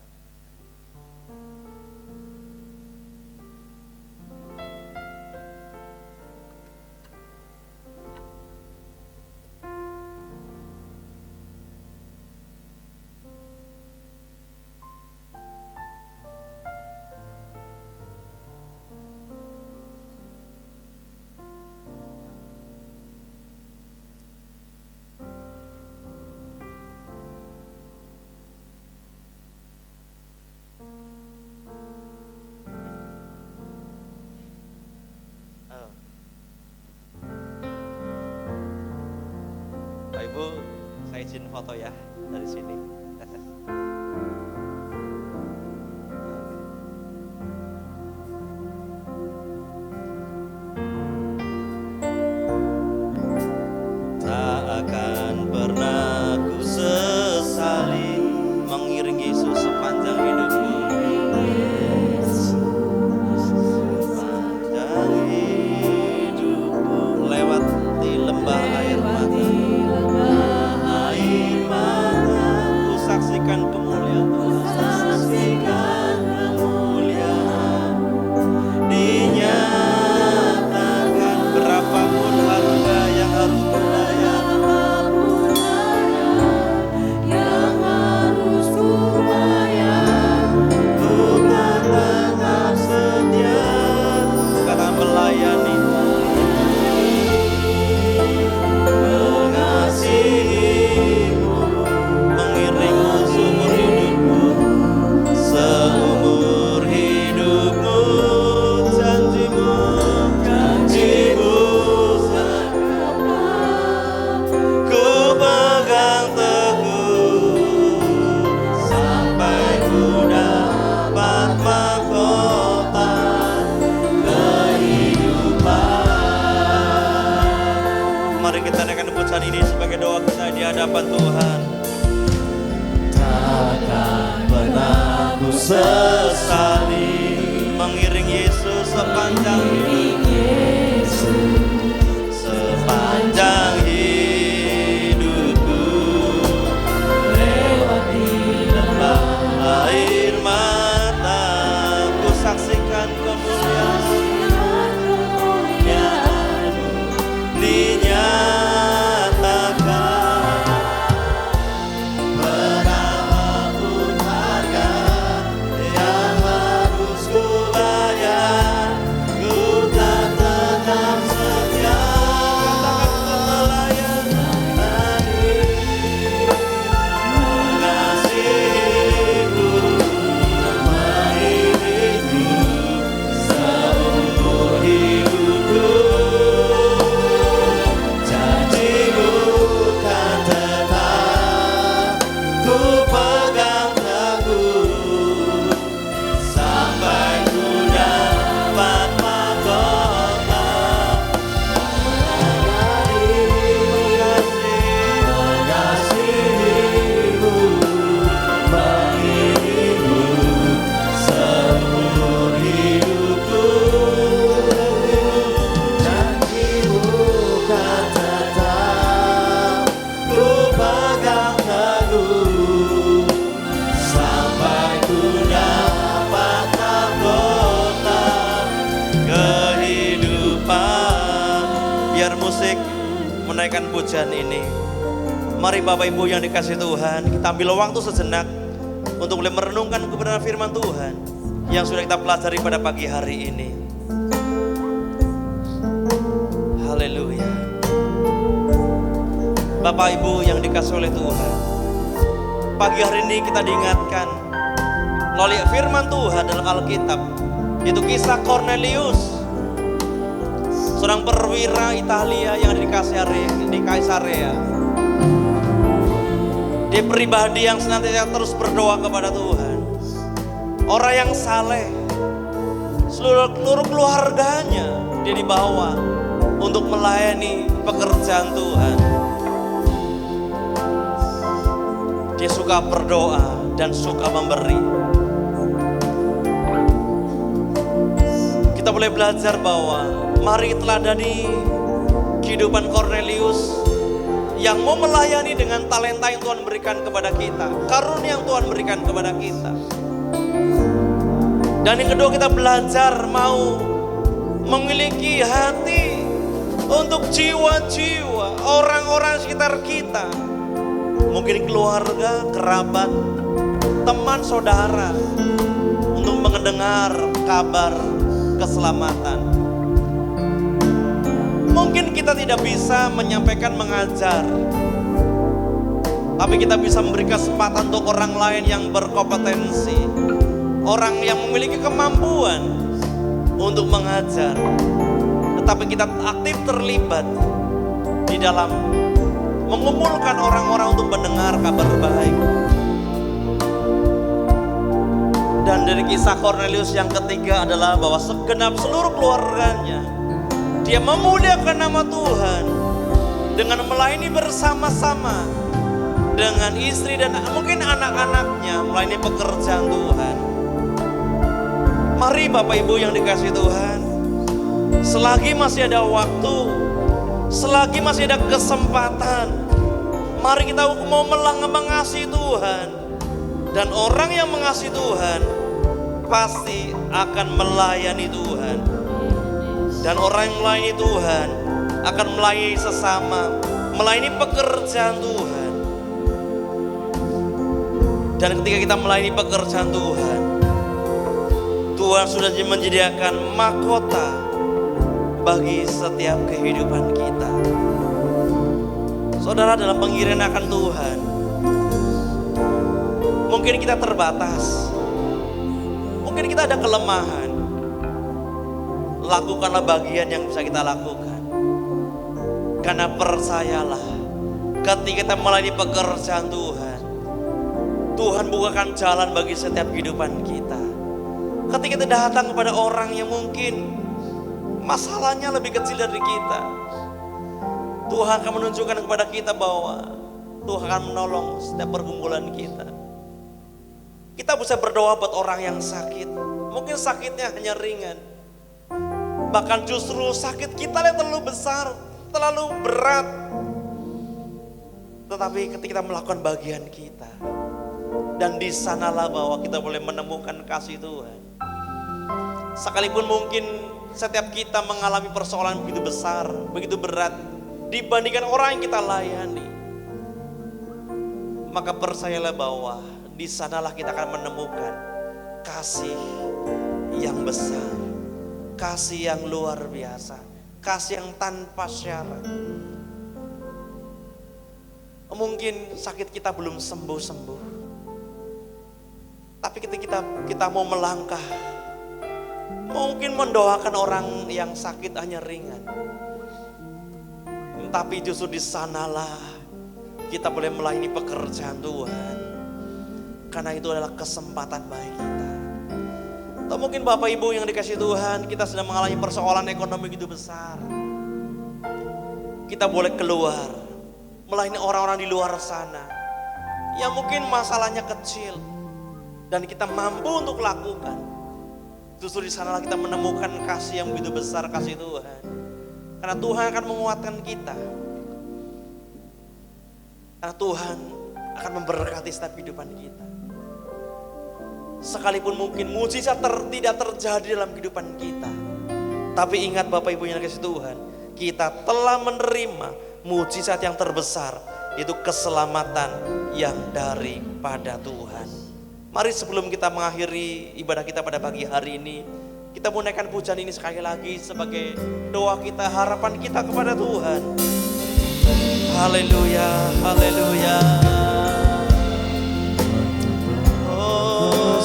Bapak Ibu, saya izin foto ya dari sini. Tak akan pernah ku sesali mengiringi Yesus sepanjang hidupku. Sepanjang hidupku lewati lembah air mata. Ku kita naikkan pujian ini sebagai doa kita di hadapan Tuhan. Takkan pernah ku sesali mengiring Yesus sepanjang hidupku, lewati lembah air mata, ku saksikan kemuliaan-Mu dinyatakan. Berapapun harga yang harus ku bayar, ku tak tetap setia. Menaikkan pujian ini. Mari Bapak Ibu yang dikasihi Tuhan, kita ambil waktu sejenak untuk boleh merenungkan kebenaran firman Tuhan yang sudah kita pelajari pada pagi hari ini. Haleluya. Bapak Ibu yang dikasihi oleh Tuhan, pagi hari ini kita diingatkan melalui firman Tuhan dalam Alkitab, itu kisah Cornelius, seorang perwira Italia yang ada di Kaisarea. Dia pribadi yang senantiasa terus berdoa kepada Tuhan. Orang yang saleh, seluruh keluarganya dia dibawa untuk melayani pekerjaan Tuhan. Dia suka berdoa dan suka memberi. Kita boleh belajar bahwa mari teladani kehidupan Cornelius yang mau melayani dengan talenta yang Tuhan berikan kepada kita, karunia yang Tuhan berikan kepada kita. Dan yang kedua, kita belajar mau memiliki hati untuk jiwa-jiwa orang-orang sekitar kita. Mungkin keluarga, kerabat, teman, saudara, untuk mendengar kabar keselamatan. Mungkin kita tidak bisa menyampaikan, mengajar, tapi kita bisa memberi kesempatan untuk orang lain yang berkompetensi, orang yang memiliki kemampuan untuk mengajar, tetapi kita aktif terlibat di dalam mengumpulkan orang-orang untuk mendengar kabar baik. Dan dari kisah Cornelius yang ketiga adalah bahwa segenap seluruh keluarganya, dia memuliakan nama Tuhan dengan melayani bersama-sama dengan istri dan mungkin anak-anaknya melayani pekerjaan Tuhan. Mari Bapak Ibu yang dikasihi Tuhan, selagi masih ada waktu, selagi masih ada kesempatan, mari kita mau mengasihi Tuhan. Dan orang yang mengasihi Tuhan pasti akan melayani Tuhan. Dan orang yang melayani Tuhan akan melayani sesama, melayani pekerjaan Tuhan. Dan ketika kita melayani pekerjaan Tuhan, Tuhan sudah menyediakan mahkota bagi setiap kehidupan kita. Saudara, dalam pengiringan akan Tuhan, mungkin kita terbatas, mungkin kita ada kelemahan. Lakukanlah bagian yang bisa kita lakukan. Karena percayalah, ketika kita melayani pekerjaan Tuhan, Tuhan bukakan jalan bagi setiap kehidupan kita. Ketika kita datang kepada orang yang mungkin masalahnya lebih kecil dari kita, Tuhan akan menunjukkan kepada kita bahwa Tuhan akan menolong setiap pergumulan kita. Kita bisa berdoa buat orang yang sakit. Mungkin sakitnya hanya ringan. Bahkan justru sakit kita yang terlalu besar, terlalu berat. Tetapi ketika kita melakukan bagian kita, dan di sanalah bahwa kita boleh menemukan kasih Tuhan. Sekalipun mungkin setiap kita mengalami persoalan begitu besar, begitu berat dibandingkan orang yang kita layani, maka percayalah bahwa di sanalah kita akan menemukan kasih yang besar, kasih yang luar biasa, kasih yang tanpa syarat. Mungkin sakit kita belum sembuh-sembuh, tapi ketika kita mau melangkah, mungkin mendoakan orang yang sakit hanya ringan, tapi justru di sanalah kita boleh melayani pekerjaan Tuhan, karena itu adalah kesempatan bagi kita. Atau mungkin Bapak Ibu yang dikasih Tuhan, kita sedang mengalami persoalan ekonomi begitu besar, kita boleh keluar melayani orang-orang di luar sana yang mungkin masalahnya kecil dan kita mampu untuk lakukan. Justru di sanalah kita menemukan kasih yang begitu besar, kasih Tuhan. Karena Tuhan akan menguatkan kita. Karena Tuhan akan memberkati setiap kehidupan kita. Sekalipun mungkin mujizat tidak terjadi dalam kehidupan kita, tapi ingat Bapak Ibu yang dikasihi Tuhan, kita telah menerima mujizat yang terbesar, yaitu keselamatan yang daripada Tuhan. Mari sebelum kita mengakhiri ibadah kita pada pagi hari ini, kita menaikkan pujian ini sekali lagi sebagai doa kita, harapan kita kepada Tuhan. Haleluya, haleluya. Oh,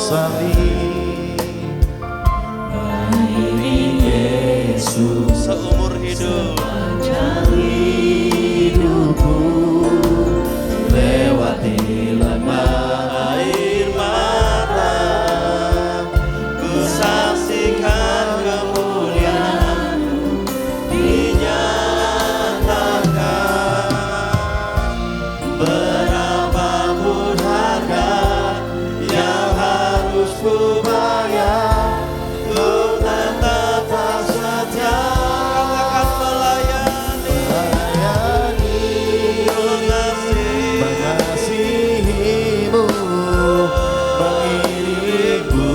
Yesus seumur hidup, hidupku lewati lembah air mata, ku saksikan kemuliaan-Mu dinyatakan. Berapapun harga yang harus ku bayar, ku tetap setia. Katakan melayani, mengasihi-Mu, mengiringku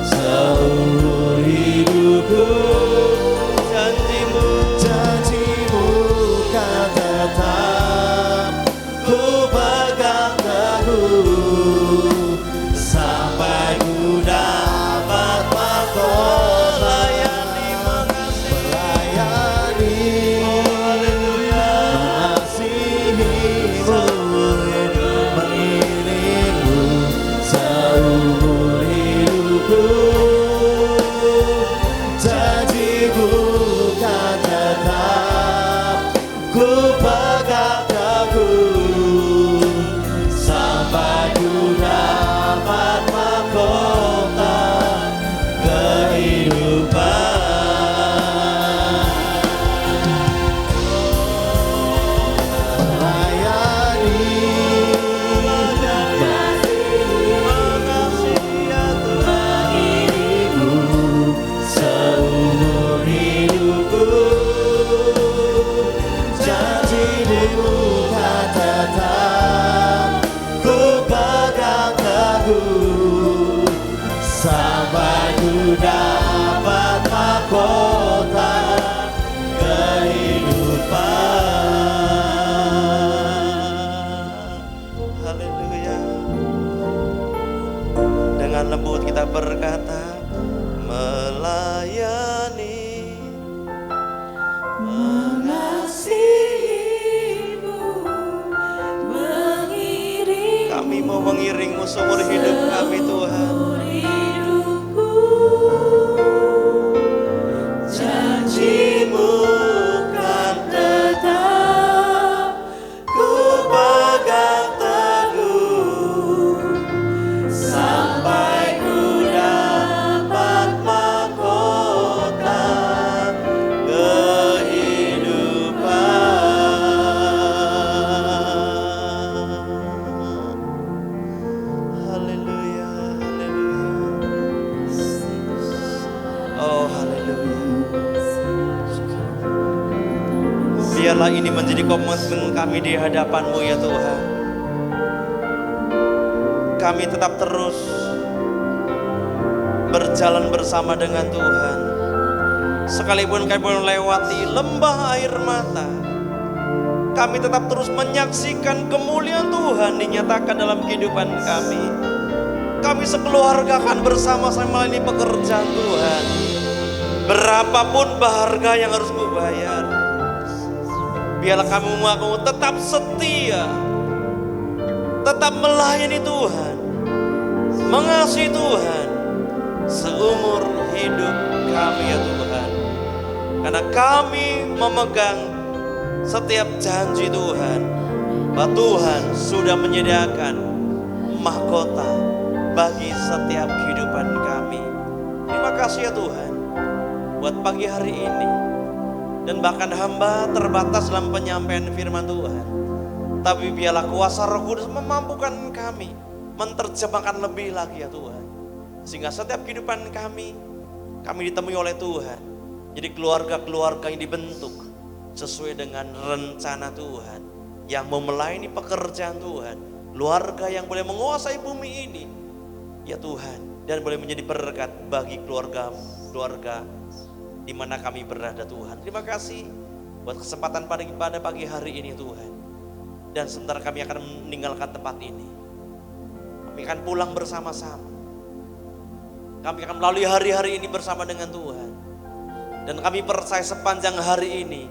seumur hidupku. Janji-Mu kan tetap ku pegang teguh, sampai ku dapat mahkota. Mengasihi-Mu, mengiringmu seumur hidupku. Janji-Mu kan tetap ku pegang teguh, sampai ku dapat mahkota kehidupan. Sampai ku dapat mahkota kehidupan. Haleluya. Dengan lembut kita berkata, melayani,
Mengasihi-Mu, mengiring
kami mau mengiring-Mu seumur hidup kami Tuhan.
hidupku.
Janji-Mu kan tetap ku pegang teguh, sampai ku dapat mahkota kehidupan. biarlah ini menjadi komitmen kami di hadapan-Mu ya Tuhan. Kami tetap terus berjalan bersama dengan Tuhan. Sekalipun kami melewati lembah air mata, kami tetap terus menyaksikan kemuliaan Tuhan dinyatakan dalam kehidupan kami. Kami sekeluarga akan bersama-sama ini pekerjaan Tuhan. Berapapun harga yang harus kubayar, biarlah kami mengaku tetap setia, tetap melayani Tuhan, mengasihi Tuhan seumur hidup kami ya Tuhan. Karena kami memegang setiap janji Tuhan, bahwa Tuhan sudah menyediakan mahkota bagi setiap kehidupan kami. Terima kasih ya Tuhan buat pagi hari ini. Dan bahkan hamba terbatas dalam penyampaian firman Tuhan, tapi biarlah kuasa Roh Kudus memampukan kami menerjemahkan lebih lagi ya Tuhan, sehingga setiap kehidupan kami ditemui oleh Tuhan. Jadi keluarga-keluarga yang dibentuk sesuai dengan rencana Tuhan, yang mau melayani pekerjaan Tuhan, keluarga yang boleh menguasai bumi ini ya Tuhan, dan boleh menjadi berkat bagi keluarga di mana kami berada Tuhan. Terima kasih buat kesempatan pada pagi hari ini Tuhan. Dan sebentar kami akan meninggalkan tempat ini, kami akan pulang bersama-sama. Kami akan melalui hari-hari ini bersama dengan Tuhan. Dan kami percaya sepanjang hari ini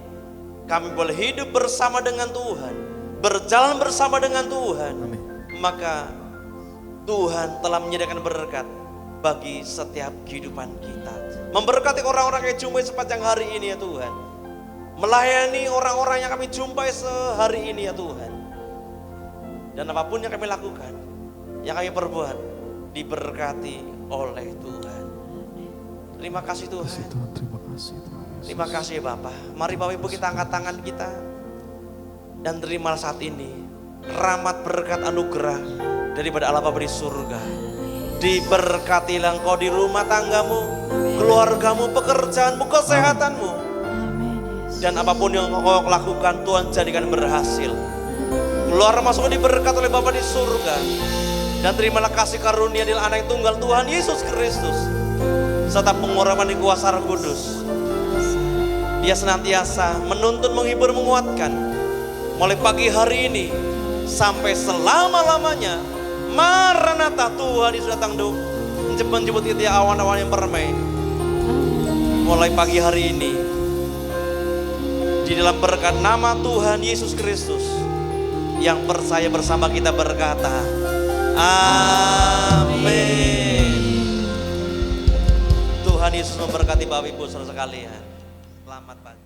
kami boleh hidup bersama dengan Tuhan, berjalan bersama dengan Tuhan.
Amin.
Maka Tuhan telah menyediakan berkat bagi setiap kehidupan kita. Memberkati orang-orang yang jumpai sepanjang hari ini ya Tuhan. Melayani orang-orang yang kami jumpai sehari ini ya Tuhan. Dan apapun yang kami lakukan, yang kami perbuat, diberkati oleh Tuhan. Terima kasih Tuhan. Terima kasih Bapak. Mari Bapak Ibu kita angkat tangan kita dan terimalah saat ini rahmat berkat anugerah daripada Allah Bapa di surga. Diberkatilah engkau di rumah tanggamu, keluargamu, pekerjaanmu, kesehatanmu. Dan apapun yang engkau lakukan Tuhan jadikan berhasil. Keluar masuk diberkat oleh Bapa di surga. Dan terimalah kasih karunia dari anak yang tunggal Tuhan Yesus Kristus, serta pengurapan di kuasa Roh Kudus. Dia senantiasa menuntun, menghibur, menguatkan mulai pagi hari ini sampai selama-lamanya. Maranatha, Tuhan Yesus datang dulu menjemput itu ya awan-awan yang permai. Mulai pagi hari ini di dalam berkat nama Tuhan Yesus Kristus, yang percaya bersama kita berkata amin. Tuhan Yesus memberkati Bapak Ibu saudara sekalian. Selamat pagi.